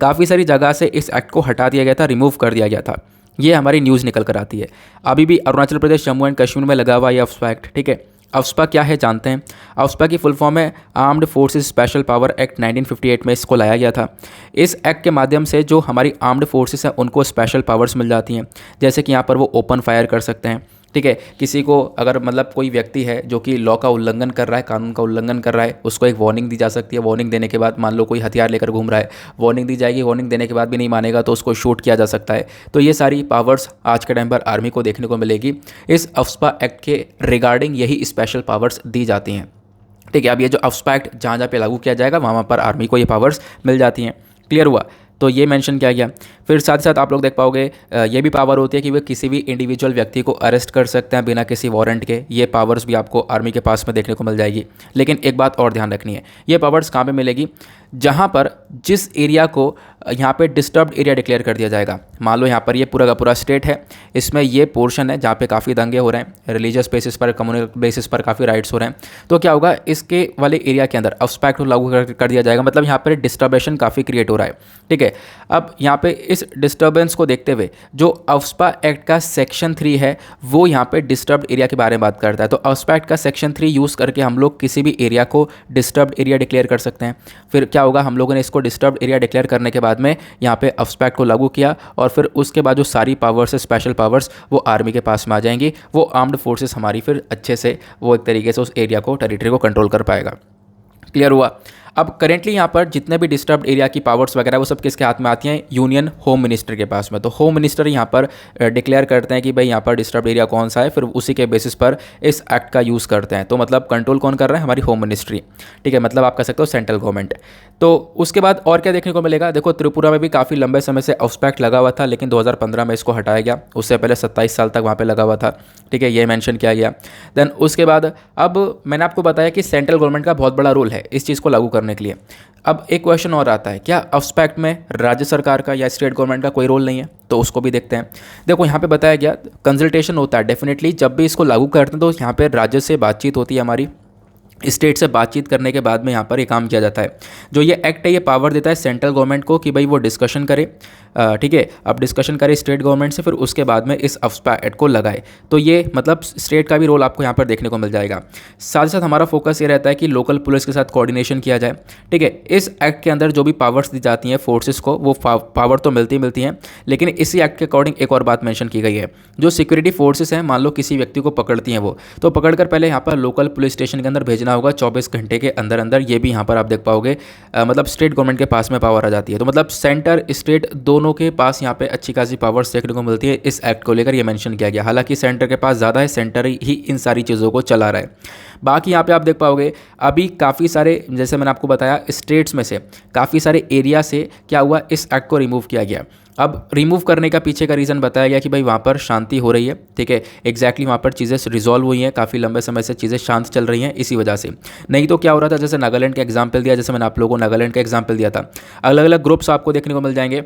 काफ़ी सारी जगह से इस एक्ट को हटा दिया गया था, रिमूव कर दिया गया था। ये हमारी न्यूज़ निकल कर आती है। अभी भी अरुणाचल प्रदेश, जम्मू एंड कश्मीर में लगा हुआ ये अफस्पा एक्ट, ठीक है। अफस्पा क्या है जानते हैं। अफस्पा की फुल फॉर्म है armed forces special power act 1958 में इसको लाया गया था। इस एक्ट के माध्यम से जो हमारी आर्म्ड फोर्सेस हैं उनको स्पेशल पावर्स मिल जाती हैं, जैसे कि यहाँ पर वो ओपन फायर कर सकते हैं, ठीक है। किसी को अगर मतलब कोई व्यक्ति है जो कि लॉ का उल्लंघन कर रहा है, कानून का उल्लंघन कर रहा है, उसको एक वार्निंग दी जा सकती है। वार्निंग देने के बाद मान लो कोई हथियार लेकर घूम रहा है, वार्निंग दी जाएगी, वार्निंग देने के बाद भी नहीं मानेगा तो उसको शूट किया जा सकता है। तो ये सारी पावर्स आज के टाइम पर आर्मी को देखने को मिलेगी। इस अफस्पा एक्ट के रिगार्डिंग यही स्पेशल पावर्स दी जाती हैं, ठीक है। अब ये जो अफस्पा एक्ट जहाँ जहाँ पे लागू किया जाएगा वहाँ पर आर्मी को ये पावर्स मिल जाती हैं। क्लियर हुआ। तो ये मेंशन किया गया। फिर साथ ही साथ आप लोग देख पाओगे ये भी पावर होती है कि वे किसी भी इंडिविजुअल व्यक्ति को अरेस्ट कर सकते हैं बिना किसी वारंट के। ये पावर्स भी आपको आर्मी के पास में देखने को मिल जाएगी। लेकिन एक बात और ध्यान रखनी है, ये पावर्स कहाँ पे मिलेगी, जहाँ पर जिस एरिया को यहाँ पे डिस्टर्ब्ड एरिया डिक्लेयर कर दिया जाएगा। मान लो यहाँ पर ये पूरा का पूरा स्टेट है, इसमें ये पोर्शन है जहाँ पे काफ़ी दंगे हो रहे हैं, रिलीजियस बेसिस पर, कम्युनल बेसिस पर काफ़ी राइट्स हो रहे हैं। तो क्या होगा, इसके वाले एरिया के अंदर अफस्पा एक्ट को लागू कर दिया जाएगा। मतलब यहाँ पर डिस्टर्बेशन काफ़ी क्रिएट हो रहा है, ठीक है। अब यहाँ पे इस डिस्टर्बेंस को देखते हुए जो अफस्पा एक्ट का सेक्शन 3 है वो यहाँ पे डिस्टर्ब्ड एरिया के बारे में बात करता है। तो अफस्पा एक्ट का सेक्शन 3 यूज़ करके हम लोग किसी भी एरिया को डिस्टर्ब्ड एरिया डिक्लेयर कर सकते हैं। फिर क्या होगा, हम लोगों ने इसको डिस्टर्ब्ड एरिया डिक्लेयर करने के बाद में यहाँ पे अफस्पा एक्ट को लागू किया और फिर उसके बाद जो सारी पावर्स है, स्पेशल पावर्स, वो आर्मी के पास में आ जाएंगी। वो आर्म्ड फोर्सेस हमारी फिर अच्छे से वो एक तरीके से उस एरिया को, टेरिटरी को कंट्रोल कर पाएगा। क्लियर हुआ। अब करेंटली यहाँ पर जितने भी डिस्टर्ब्ड एरिया की पावर्स वगैरह वो सब किसके हाथ में आती हैं, यूनियन होम मिनिस्टर के पास में। तो होम मिनिस्टर यहाँ पर डिक्लेयर करते हैं कि भाई यहाँ पर डिस्टर्ब्ड एरिया कौन सा है, फिर उसी के बेसिस पर इस एक्ट का यूज़ करते हैं। तो मतलब कंट्रोल कौन कर रहा है, हमारी होम मिनिस्ट्री, ठीक है, मतलब आप कह सकते हो सेंट्रल गवर्नमेंट। तो उसके बाद और क्या देखने को मिलेगा, देखो त्रिपुरा में भी काफ़ी लंबे समय से ऑब्स्पैक्ट लगा हुआ था, लेकिन 2015 में इसको हटाया गया। उससे पहले 27 साल तक वहाँ पे लगा हुआ था, ठीक है, ये मेंशन किया गया। देन उसके बाद अब मैंने आपको बताया कि सेंट्रल गवर्नमेंट का बहुत बड़ा रोल है इस चीज़ को लागू करने के लिए। अब एक क्वेश्चन और आता है, क्या ऑब्स्पैक्ट में राज्य सरकार का या स्टेट गवर्नमेंट का कोई रोल नहीं है? तो उसको भी देखते हैं। देखो यहाँ पे बताया गया कंसल्टेशन होता है डेफिनेटली, जब भी इसको लागू करते हैं तो यहाँ पे राज्य से बातचीत होती है, हमारी स्टेट से बातचीत करने के बाद में यहाँ पर ये काम किया जाता है। जो ये एक्ट है ये पावर देता है सेंट्रल गवर्नमेंट को कि भाई वो डिस्कशन करे, ठीक है, अब डिस्कशन करे स्टेट गवर्नमेंट से, फिर उसके बाद में इस ऑब्स्पैक्ट एक्ट को लगाए। तो ये मतलब स्टेट का भी रोल आपको यहाँ पर देखने को मिल जाएगा। साथ ही साथ हमारा फोकस ये रहता है कि लोकल पुलिस के साथ कोऑर्डिनेशन किया जाए, ठीक है। इस एक्ट के अंदर जो भी पावर्स दी जाती हैं फोर्सेस को, वो पावर तो मिलती हैं, लेकिन इसी एक्ट के अकॉर्डिंग एक और बात मेंशन की गई है। जो सिक्योरिटी फोर्सेस हैं, मान लो किसी व्यक्ति को पकड़ती हैं वो, तो पकड़कर पहले यहाँ पर लोकल पुलिस स्टेशन के अंदर भेजना होगा 24 घंटे के अंदर अंदर। ये भी यहाँ पर आप देख पाओगे मतलब स्टेट गवर्नमेंट के पास में पावर आ जाती है। तो मतलब सेंटर स्टेट दोनों के पास यहाँ पे अच्छी खासी पावर्स देखने को मिलती है। इस एक्ट को लेकर ये मेंशन किया गया। हालांकि सेंटर के पास ज़्यादा है, सेंटर ही इन सारी चीज़ों को चला रहा है। बाकी यहाँ पे आप देख पाओगे अभी काफ़ी सारे, जैसे मैंने आपको बताया, स्टेट्स में से काफ़ी सारे एरिया से क्या हुआ, इस एक्ट को रिमूव किया गया। अब रिमूव करने का पीछे का रीज़न बताया गया कि भाई वहाँ पर शांति हो रही है, ठीक है, एग्जैक्टली वहाँ पर चीज़ें रिजॉल्व हुई हैं, काफ़ी लंबे समय से चीज़ें शांत चल रही हैं इसी वजह से। नहीं तो क्या हो रहा था, जैसे नागालैंड का एग्जाम्पल दिया, जैसे मैंने आप लोगों को नागालैंड का एग्जाम्पल दिया था, अलग अलग ग्रुप्स आपको देखने को मिल जाएंगे।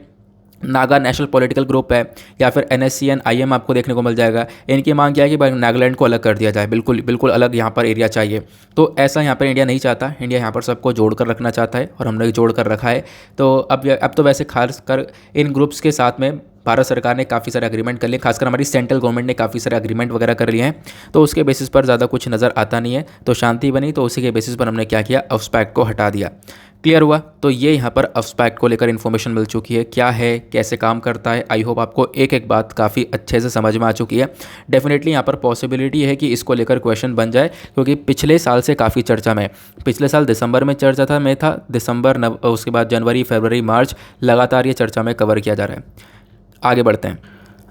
नागा नेशनल पॉलिटिकल ग्रुप है या फिर NSCN IM आपको देखने को मिल जाएगा। इनकी मांग क्या है कि भाई नागालैंड को अलग कर दिया जाए, बिल्कुल बिल्कुल अलग यहाँ पर एरिया चाहिए। तो ऐसा यहाँ पर इंडिया नहीं चाहता, इंडिया यहाँ पर सबको जोड़ कर रखना चाहता है और हमने जोड़ कर रखा है। तो अब तो वैसे खास कर इन ग्रुप्स के साथ में भारत सरकार ने काफ़ी सारे एग्रीमेंट कर लिए, खासकर हमारी सेंट्रल गवर्नमेंट ने काफ़ी सारे एग्रीमेंट वगैरह कर लिए हैं। तो उसके बेसिस पर ज़्यादा कुछ नज़र आता नहीं है, तो शांति बनी, तो उसी के बेसिस पर हमने क्या किया, ऑब्स्पैक्ट को हटा दिया। क्लियर हुआ? तो ये यहाँ पर ऑब्स्पैक्ट को लेकर इन्फॉर्मेशन मिल चुकी है, क्या है, कैसे काम करता है। आई होप आपको एक एक बात काफ़ी अच्छे से समझ में आ चुकी है। डेफिनेटली यहाँ पर पॉसिबिलिटी है कि इसको लेकर क्वेश्चन बन जाए, क्योंकि पिछले साल से काफ़ी चर्चा में, पिछले साल दिसंबर में चर्चा था दिसंबर, उसके बाद जनवरी, फरवरी, मार्च, लगातार ये चर्चा में कवर किया जा रहा है। आगे बढ़ते हैं।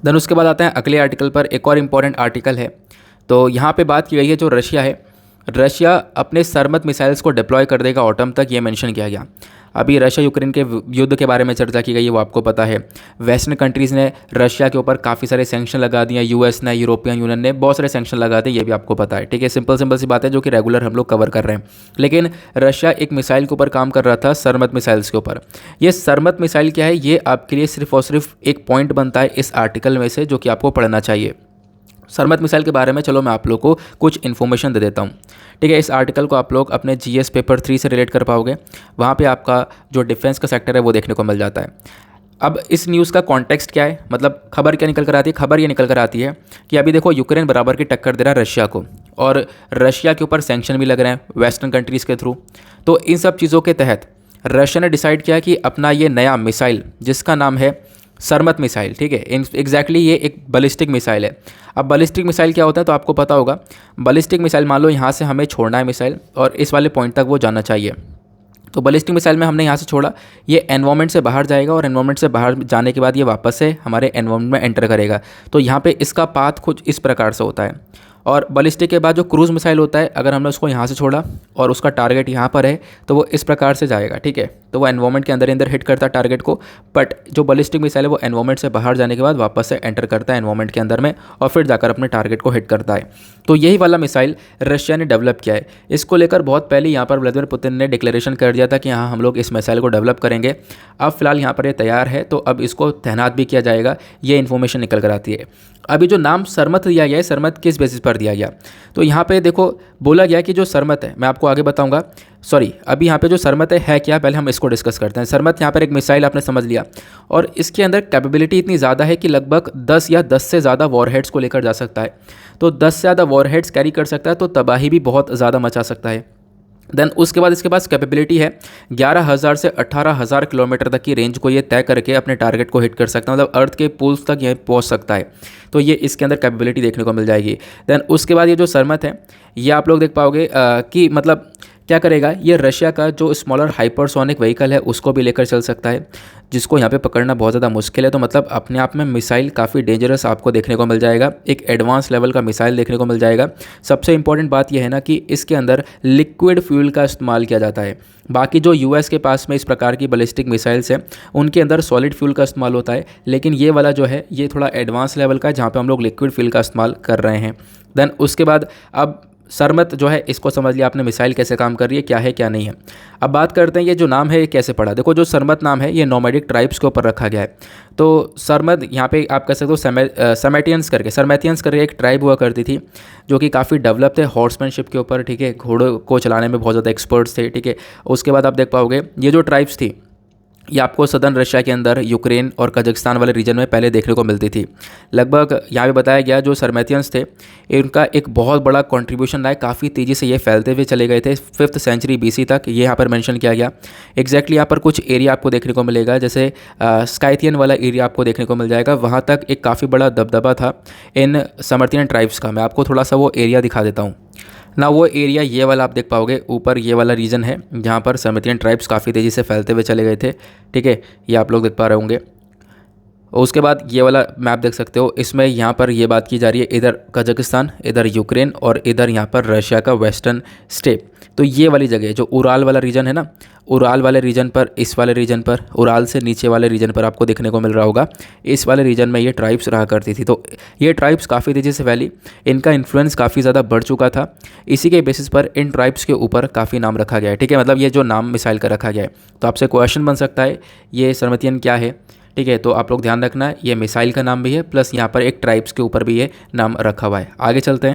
देन उसके बाद आते हैं अगले आर्टिकल पर। एक और इम्पॉर्टेंट आर्टिकल है, तो यहाँ पे बात की गई है जो रशिया है, रशिया अपने सरमत मिसाइल्स को डिप्लॉय कर देगा ऑटम तक, ये मेंशन किया गया। अभी रशिया यूक्रेन के युद्ध के बारे में चर्चा की गई है, वो आपको पता है। वेस्टर्न कंट्रीज़ ने रशिया के ऊपर काफ़ी सारे सैंक्शन लगा दिए, US ने, यूरोपियन यूनियन ने बहुत सारे सैंक्शन लगा दिए, ये भी आपको पता है, ठीक है। सिंपल सी बात है जो कि रेगुलर हम लोग कवर कर रहे हैं। लेकिन रशिया एक मिसाइल के ऊपर काम कर रहा था, सरमत मिसाइल्स के ऊपर। ये सरमत मिसाइल क्या है, ये आपके लिए सिर्फ और सिर्फ एक पॉइंट बनता है इस आर्टिकल में से, जो कि आपको पढ़ना चाहिए। सरमत मिसाइल के बारे में चलो मैं आप लोग को कुछ इन्फॉर्मेशन दे देता हूँ, ठीक है। इस आर्टिकल को आप लोग अपने GS पेपर 3 से रिलेट कर पाओगे, वहाँ पे आपका जो डिफेंस का सेक्टर है वो देखने को मिल जाता है। अब इस न्यूज़ का कॉन्टेक्स्ट क्या है, मतलब खबर क्या निकल कर आती है, खबर ये निकल कर आती है कि अभी देखो यूक्रेन बराबर की टक्कर दे रहा है रशिया को, और रशिया के ऊपर सैंक्शन भी लग रहे हैं वेस्टर्न कंट्रीज़ के थ्रू। तो इन सब चीज़ों के तहत रशिया ने डिसाइड किया कि अपना ये नया मिसाइल, जिसका नाम है सरमत मिसाइल, ठीक है, एग्जैक्टली ये एक बैलिस्टिक मिसाइल है। अब बैलिस्टिक मिसाइल क्या होता है तो आपको पता होगा। बैलिस्टिक मिसाइल, मान लो यहाँ से हमें छोड़ना है मिसाइल और इस वाले पॉइंट तक वो जाना चाहिए। तो बैलिस्टिक मिसाइल में हमने यहाँ से छोड़ा, ये एनवायरनमेंट से बाहर जाएगा और एनवायरनमेंट से बाहर जाने के बाद ये वापस से हमारे एनवायरनमेंट में एंटर करेगा। तो यहाँ पे इसका पाथ कुछ इस प्रकार से होता है। और बैलिस्टिक के बाद जो क्रूज़ मिसाइल होता है, अगर हमने उसको यहाँ से छोड़ा और उसका टारगेट यहाँ पर है तो वो इस प्रकार से जाएगा, ठीक है। तो वो एनवायरनमेंट के अंदर हिट करता है टारगेट को। बट जो बैलिस्टिक मिसाइल है वो एनवायरनमेंट से बाहर जाने के बाद वापस से एंटर करता है एनवायरनमेंट के अंदर में और फिर जाकर अपने टारगेट को हिट करता है। तो यही वाला मिसाइल रशिया ने डेवलप किया है। इसको लेकर बहुत पहले यहाँ पर व्लादिमीर पुतिन ने डिक्लेरेशन कर दिया था कि हाँ, हम लोग इस मिसाइल को डेवलप करेंगे। अब फिलहाल यहाँ पर ये तैयार है, तो अब इसको तैनात भी किया जाएगा, ये इन्फॉर्मेशन निकल कर आती है। अभी जो नाम सरमत दिया गया है, सरमत किस बेसिस पर दिया गया, तो यहाँ पे देखो बोला गया कि जो सरमत है, मैं आपको आगे बताऊंगा। सॉरी, अभी यहाँ पे जो सरमत है क्या, पहले हम इसको डिस्कस करते हैं। सरमत यहाँ पर एक मिसाइल आपने समझ लिया, और इसके अंदर कैपेबिलिटी इतनी ज़्यादा है कि लगभग 10 या 10 से ज़्यादा वॉरहेड्स को लेकर जा सकता है। तो 10 से ज़्यादा वॉरहेड्स कैरी कर सकता है, तो तबाही भी बहुत ज़्यादा मचा सकता है। देन उसके बाद इसके पास कैपेबिलिटी है 11,000 से 18,000 किलोमीटर तक की रेंज को ये तय करके अपने टारगेट को हिट कर सकता है, मतलब अर्थ के पोल्स तक ये पहुंच सकता है। तो ये इसके अंदर कैपेबिलिटी देखने को मिल जाएगी। देन उसके बाद ये जो सरमत है, ये आप लोग देख पाओगे कि मतलब क्या करेगा, ये रशिया का जो स्मॉलर हाइपरसोनिक व्हीकल है उसको भी लेकर चल सकता है, जिसको यहाँ पे पकड़ना बहुत ज़्यादा मुश्किल है। तो मतलब अपने आप में मिसाइल काफ़ी डेंजरस आपको देखने को मिल जाएगा, एक एडवांस लेवल का मिसाइल देखने को मिल जाएगा। सबसे इंपॉर्टेंट बात यह है ना कि इसके अंदर लिक्विड फ्यूल का इस्तेमाल किया जाता है। बाकी जो यूएस के पास में इस प्रकार की बैलिस्टिक मिसाइल्स हैं उनके अंदर सॉलिड फ्यूल का इस्तेमाल होता है, लेकिन ये वाला जो है ये थोड़ा एडवांस लेवल का है जहाँ पे हम लोग लिक्विड फ्यूल का इस्तेमाल कर रहे हैं। देन उसके बाद अब सरमत जो है इसको समझ लिया आपने, मिसाइल कैसे काम कर रही है, क्या है क्या नहीं है। अब बात करते हैं ये जो नाम है ये कैसे पड़ा। देखो जो सरमत नाम है ये नोमैडिक ट्राइब्स के ऊपर रखा गया है। तो सरमत यहाँ पे आप कह सकते हो सरमैथियंस करके एक ट्राइब हुआ करती थी जो कि काफ़ी डेवलप थे हॉर्समैनशिप के ऊपर, ठीक है, घोड़ों को चलाने में बहुत ज़्यादा एक्सपर्ट्स थे, ठीक है। उसके बाद आप देख पाओगे ये जो ट्राइब्स थी ये आपको सदर्न रशिया के अंदर यूक्रेन और कजाकिस्तान वाले रीजन में पहले देखने को मिलती थी। लगभग यहाँ पे बताया गया जो सरमैथियंस थे इनका एक बहुत बड़ा कंट्रीब्यूशन रहा है, काफ़ी तेज़ी से ये फैलते हुए चले गए थे 5th सेंचुरी BC तक, ये यहाँ पर मेंशन किया गया। एग्जैक्टली यहाँ पर कुछ एरिया आपको देखने को मिलेगा, जैसे स्काइथियन वाला एरिया आपको देखने को मिल जाएगा, वहाँ तक एक काफ़ी बड़ा दबदबा था इन समर्थियन ट्राइब्स का। मैं आपको थोड़ा सा वो एरिया दिखा देता हूँ ना। वो एरिया ये वाला आप देख पाओगे ऊपर, ये वाला रीजन है जहाँ पर सर्मेथियन ट्राइब्स काफ़ी तेज़ी से फैलते हुए चले गए थे, ठीक है, ये आप लोग देख पा रहे होंगे। उसके बाद ये वाला मैप देख सकते हो, इसमें यहाँ पर ये बात की जा रही है इधर कजाकिस्तान, इधर यूक्रेन और इधर यहाँ पर रशिया का वेस्टर्न स्टेप। तो ये वाली जगह जो उराल वाला रीजन है ना, उराल वाले रीजन पर, इस वाले रीजन पर, उराल से नीचे वाले रीजन पर आपको देखने को मिल रहा होगा, इस वाले रीजन में ये ट्राइब्स रहा करती थी। तो ये ट्राइब्स काफ़ी तेज़ी से फैली, इनका इन्फ्लुएंस काफ़ी ज़्यादा बढ़ चुका था। इसी के बेसिस पर इन ट्राइब्स के ऊपर काफ़ी नाम रखा गया है, ठीक है, मतलब ये जो नाम मिसाइल का रखा गया है। तो आपसे क्वेश्चन बन सकता है ये सरमथियन क्या है, ठीक है। तो आप लोग ध्यान रखना ये मिसाइल का नाम भी है प्लस यहाँ पर एक ट्राइब्स के ऊपर भी ये नाम रखा हुआ है। आगे चलते हैं।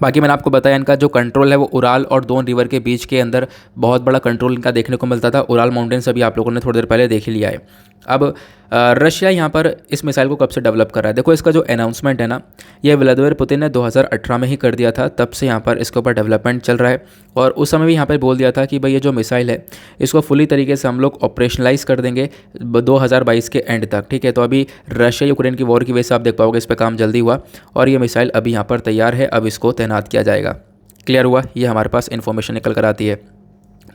बाकी मैंने आपको बताया इनका जो कंट्रोल है वो उराल और दोन रिवर के बीच के अंदर बहुत बड़ा कंट्रोल इनका देखने को मिलता था। उराल माउंटेन्स अभी आप लोगों ने थोड़ी देर पहले देख ही लिया है। अब रशिया यहाँ पर इस मिसाइल को कब से डेवलप कर रहा है, देखो इसका जो अनाउंसमेंट है ना ये व्लादिमीर पुतिन ने 2018 में ही कर दिया था, तब से यहाँ पर इसके ऊपर डेवलपमेंट चल रहा है। और उस समय भी यहाँ पर बोल दिया था कि भाई ये जो मिसाइल है इसको फुली तरीके से हम लोग ऑपरेशनलाइज कर देंगे 2022 के एंड तक, ठीक है। तो अभी रशिया यूक्रेन की वॉर की वजह से आप देख पाओगे इस पर काम जल्दी हुआ और ये मिसाइल अभी यहाँ पर तैयार है, अब इसको तैनात किया जाएगा। क्लियर हुआ, ये हमारे पास इन्फॉर्मेशन निकल कर आती है।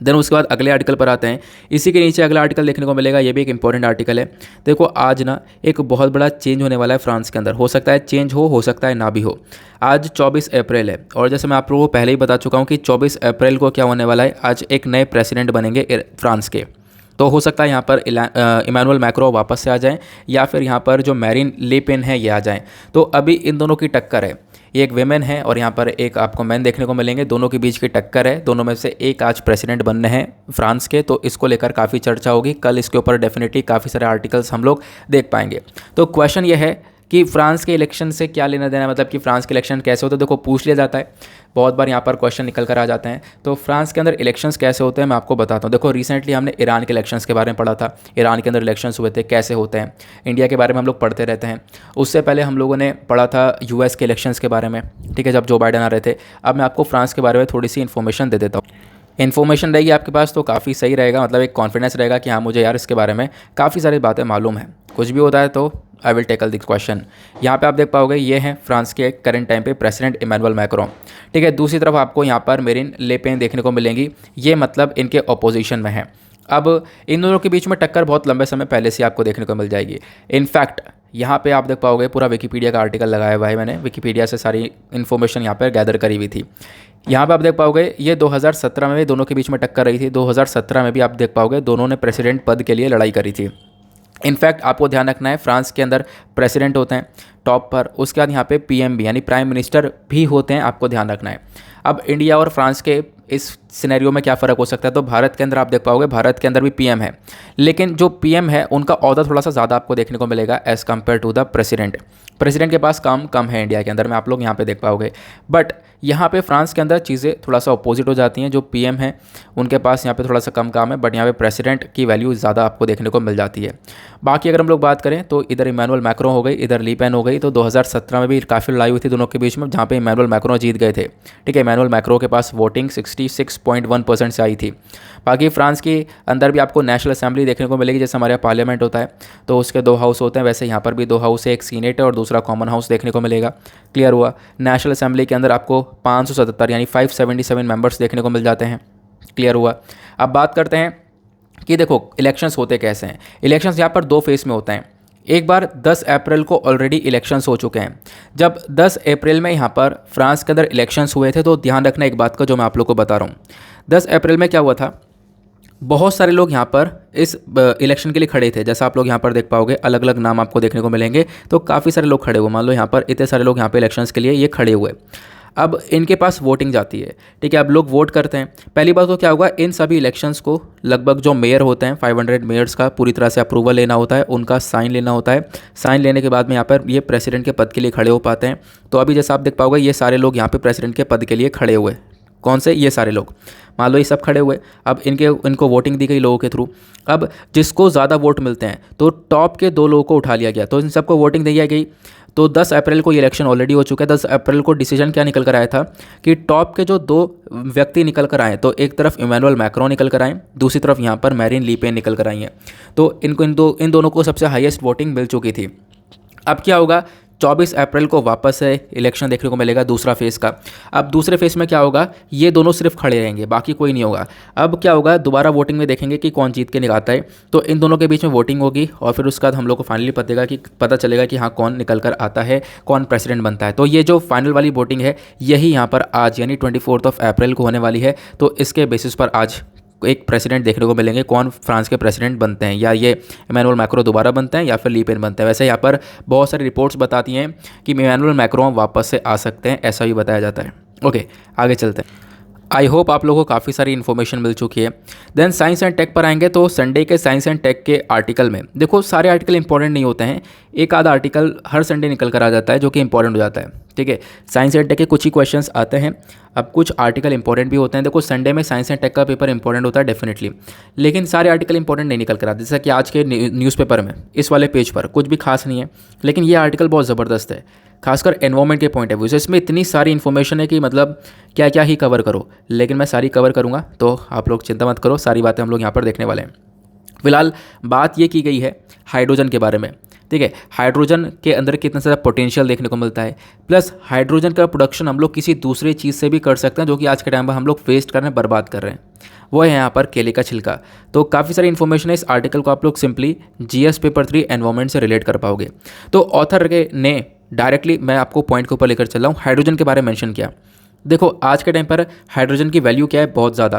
देन उसके बाद अगले आर्टिकल पर आते हैं। इसी के नीचे अगला आर्टिकल देखने को मिलेगा, ये भी एक इंपॉर्टेंट आर्टिकल है। देखो आज ना एक बहुत बड़ा चेंज होने वाला है फ्रांस के अंदर, हो सकता है चेंज हो सकता है ना भी हो। आज 24 अप्रैल है और जैसे मैं आप लोगों को पहले ही बता चुका हूँ कि 24 अप्रैल को क्या होने वाला है, आज एक नए प्रेसिडेंट बनेंगे फ्रांस के। तो हो सकता है यहाँ पर इमैनुअल मैक्रो वापस से आ जाएं या फिर यहाँ पर जो मैरिन ले पेन है ये आ जाएं। तो अभी इन दोनों की टक्कर है, एक वेमेन है और यहाँ पर एक आपको मैन देखने को मिलेंगे, दोनों के बीच की टक्कर है। दोनों में से एक आज प्रेसिडेंट बनने हैं फ्रांस के, तो इसको लेकर काफ़ी चर्चा होगी। कल इसके ऊपर डेफिनेटली काफ़ी सारे आर्टिकल्स हम लोग देख पाएंगे। तो क्वेश्चन ये है कि फ्रांस के इलेक्शन से क्या लेना देना, मतलब कि फ्रांस के इलेक्शन कैसे होते हैं। देखो पूछ लिया जाता है बहुत बार, यहाँ पर क्वेश्चन निकल कर आ जाते हैं। तो फ्रांस के अंदर इलेक्शंस कैसे होते हैं मैं आपको बताता हूँ। देखो रिसेंटली हमने ईरान के इलेक्शंस के बारे में पढ़ा था, ईरान के अंदर इलेक्शंस हुए थे कैसे होते हैं। इंडिया के बारे में हम लोग पढ़ते रहते हैं। उससे पहले हम लोगों ने पढ़ा था यूएस के इलेक्शंस के बारे में, ठीक है, जब जो बाइडन आ रहे थे। अब मैं आपको फ्रांस के बारे में थोड़ी सी इन्फॉर्मेशन दे देता हूँ। इन्फॉर्मेशन रहेगी आपके पास तो काफ़ी सही रहेगा, मतलब एक कॉन्फिडेंस रहेगा कि हाँ मुझे यार इसके बारे में काफ़ी सारी बातें मालूम है। कुछ भी होता है तो I will tackle this question. यहाँ पे आप देख पाओगे ये हैं फ्रांस के करंट टाइम पे प्रेसिडेंट इमैनुअल मैक्रों, ठीक है। दूसरी तरफ आपको यहाँ पर मेरिन ले पेन देखने को मिलेंगी, ये मतलब इनके अपोजिशन में है। अब इन दोनों के बीच में टक्कर बहुत लंबे समय पहले से आपको देखने को मिल जाएगी। इनफैक्ट यहाँ पे आप देख पाओगे पूरा विकीपीडिया का आर्टिकल लगाया हुआ है मैंने, विकीपीडिया से सारी इन्फॉर्मेशन यहाँ पर गैदर करी हुई थी। यहाँ पे आप देख पाओगे ये 2017 में भी दोनों के बीच में टक्कर रही थी। 2017 में भी आप देख पाओगे दोनों ने प्रेसिडेंट पद के लिए लड़ाई करी थी। इनफैक्ट आपको ध्यान रखना है फ्रांस के अंदर प्रेसिडेंट होते हैं टॉप पर, उसके बाद यहाँ पे पीएम भी यानी प्राइम मिनिस्टर भी होते हैं, आपको ध्यान रखना है। अब इंडिया और फ्रांस के इस सिनेरियो में क्या फ़र्क हो सकता है, तो भारत के अंदर आप देख पाओगे भारत के अंदर भी पीएम है, लेकिन जो पीएम है उनका ओहदा थोड़ा सा ज़्यादा आपको देखने को मिलेगा as compare to the president. President के पास काम कम है इंडिया के अंदर में, आप लोग यहाँ पे देख पाओगे। बट यहाँ पे फ्रांस के अंदर चीज़ें थोड़ा सा अपोजिट हो जाती हैं। जो पीएम है उनके पास यहाँ पे थोड़ा सा कम काम है, बट यहाँ पे प्रेसिडेंट की वैल्यू ज़्यादा आपको देखने को मिल जाती है। बाकी अगर हम लोग बात करें तो इधर इमैनुअल मैक्रों हो गई, इधर ली पेन हो गई। तो 2017 में भी काफ़ी लड़ाई हुई थी दोनों के बीच में, जहाँ पे इमैनुअल मैक्रों जीत गए थे, ठीक है। इमैनुअल मैक्रों के पास वोटिंग 66.1% से आई थी। बाकी फ्रांस के अंदर भी आपको नेशनल असेंबली देखने को मिलेगी, जैसे हमारे यहाँ पार्लियामेंट होता है तो उसके 2 हाउस होते हैं, वैसे यहाँ पर भी 2 हाउस है, एक सीनेट है और दूसरा कॉमन हाउस देखने को मिलेगा। क्लियर हुआ। नेशनल असेंबली के अंदर आपको 577 यानी 577 मेंबर्स देखने को मिल जाते हैं। क्लियर हुआ। अब बात करते हैं कि देखो इलेक्शंस होते कैसे हैं। इलेक्शंस यहाँ पर दो फेज़ में होते हैं। एक बार 10 अप्रैल को ऑलरेडी इलेक्शंस हो चुके हैं। जब 10 अप्रैल में यहाँ पर फ्रांस के अंदर इलेक्शंस हुए थे, तो ध्यान रखना एक बात का जो मैं आप लोग को बता रहा हूँ। 10 अप्रैल में क्या हुआ था, बहुत सारे लोग यहाँ पर इस इलेक्शन के लिए खड़े थे। जैसा आप लोग यहाँ पर देख पाओगे, अलग अलग नाम आपको देखने को मिलेंगे। तो काफ़ी सारे लोग खड़े हुए, मान लो यहाँ पर इतने सारे लोग यहाँ पे इलेक्शंस के लिए ये खड़े हुए। अब इनके पास वोटिंग जाती है, ठीक है। अब लोग वोट करते हैं। पहली बात तो क्या होगा, इन सभी इलेक्शंस को लगभग जो मेयर होते हैं 500 मेयर्स का पूरी तरह से अप्रूवल लेना होता है, उनका साइन लेना होता है। साइन लेने के बाद में यहाँ पर ये प्रेसिडेंट के पद के लिए खड़े हो पाते हैं। तो अभी जैसा आप देख पाओगे, ये सारे लोग यहाँ पर प्रेसिडेंट के पद के लिए खड़े हुए। कौन से? ये सारे लोग, मान लो ये सब खड़े हुए। अब इनको वोटिंग दी गई लोगों के थ्रू। अब जिसको ज़्यादा वोट मिलते हैं तो टॉप के 2 लोगों को उठा लिया गया, तो इन सबको वोटिंग दी गई। तो 10 अप्रैल को ये इलेक्शन ऑलरेडी हो चुका है। 10 अप्रैल को डिसीजन क्या निकल कर आया था कि टॉप के जो 2 व्यक्ति निकल कर आए, तो एक तरफ इमैनुअल मैक्रोन निकल कर आए, दूसरी तरफ यहाँ पर मैरिन ली पेन निकल कर आई हैं। तो इन दोनों को सबसे हाईएस्ट वोटिंग मिल चुकी थी। अब क्या होगा, 24 अप्रैल को वापस से इलेक्शन देखने को मिलेगा दूसरा फेज़ का। अब दूसरे फेज़ में क्या होगा, ये दोनों सिर्फ खड़े रहेंगे, बाकी कोई नहीं होगा। अब क्या होगा, दोबारा वोटिंग में देखेंगे कि कौन जीत के निकलता है। तो इन दोनों के बीच में वोटिंग होगी और फिर उसके बाद हम लोग को फाइनली पता चलेगा कि हाँ कौन निकल कर आता है, कौन प्रेसिडेंट बनता है। तो ये जो फाइनल वाली वोटिंग है, यही यहाँ पर आज यानी 24 अप्रैल को होने वाली है। तो इसके बेसिस पर आज एक प्रेसिडेंट देखने को मिलेंगे, कौन फ्रांस के प्रेसिडेंट बनते हैं, या ये इमैनुअल मैक्रो दोबारा बनते हैं या फिर ली पेन बनते हैं। वैसे यहाँ पर बहुत सारी रिपोर्ट्स बताती हैं कि इमैनुअल मैक्रो वापस से आ सकते हैं, ऐसा भी बताया जाता है। ओके, आगे चलते हैं। आई होप आप लोगों को काफ़ी सारी इन्फॉर्मेशन मिल चुकी है। देन साइंस एंड टेक पर आएंगे तो संडे के साइंस एंड टेक के आर्टिकल में देखो, सारे आर्टिकल इंपॉर्टेंट नहीं होते हैं, एक आधा आर्टिकल हर संडे निकल कर आ जाता है जो कि इंपॉर्टेंट हो जाता है, ठीक है। साइंस एंड टेक के कुछ ही क्वेश्चंस आते हैं। अब कुछ आर्टिकल इंपॉर्टेंट भी होते हैं। देखो संडे में साइंस एंड टेक का पेपर इंपॉर्टेंट होता है डेफिनेटली, लेकिन सारे आर्टिकल इंपॉर्टेंट नहीं निकल कर आते। जैसा कि आज के न्यूज़पेपर में इस वाले पेज पर कुछ भी खास नहीं है, लेकिन ये आर्टिकल बहुत ज़बरदस्त है, खासकर एनवायरमेंट के पॉइंट ऑफ व्यू से। इसमें इतनी सारी इन्फॉर्मेशन है कि मतलब क्या क्या ही कवर करो, लेकिन मैं सारी कवर करूँगा, तो आप लोग चिंता मत करो, सारी बातें हम लोग यहाँ पर देखने वाले हैं। फिलहाल बात ये की गई है हाइड्रोजन के बारे में, ठीक है। हाइड्रोजन के अंदर कितना ज़्यादा पोटेंशियल देखने को मिलता है, प्लस हाइड्रोजन का प्रोडक्शन हम लोग किसी दूसरे चीज़ से भी कर सकते हैं, जो कि आज के टाइम पर हम लोग वेस्ट कर रहे हैं, बर्बाद कर रहे हैं। वो है यहाँ पर केले का छिलका। तो काफ़ी सारी इन्फॉर्मेशन है, इस आर्टिकल को आप लोग सिंपली जीएस पेपर 3 एनवायरमेंट से रिलेट कर पाओगे। तो ऑथर ने डायरेक्टली, मैं आपको पॉइंट के ऊपर लेकर चल रहा हूँ, हाइड्रोजन के बारे में मेंशन किया। देखो आज के टाइम पर हाइड्रोजन की वैल्यू क्या है, बहुत ज़्यादा,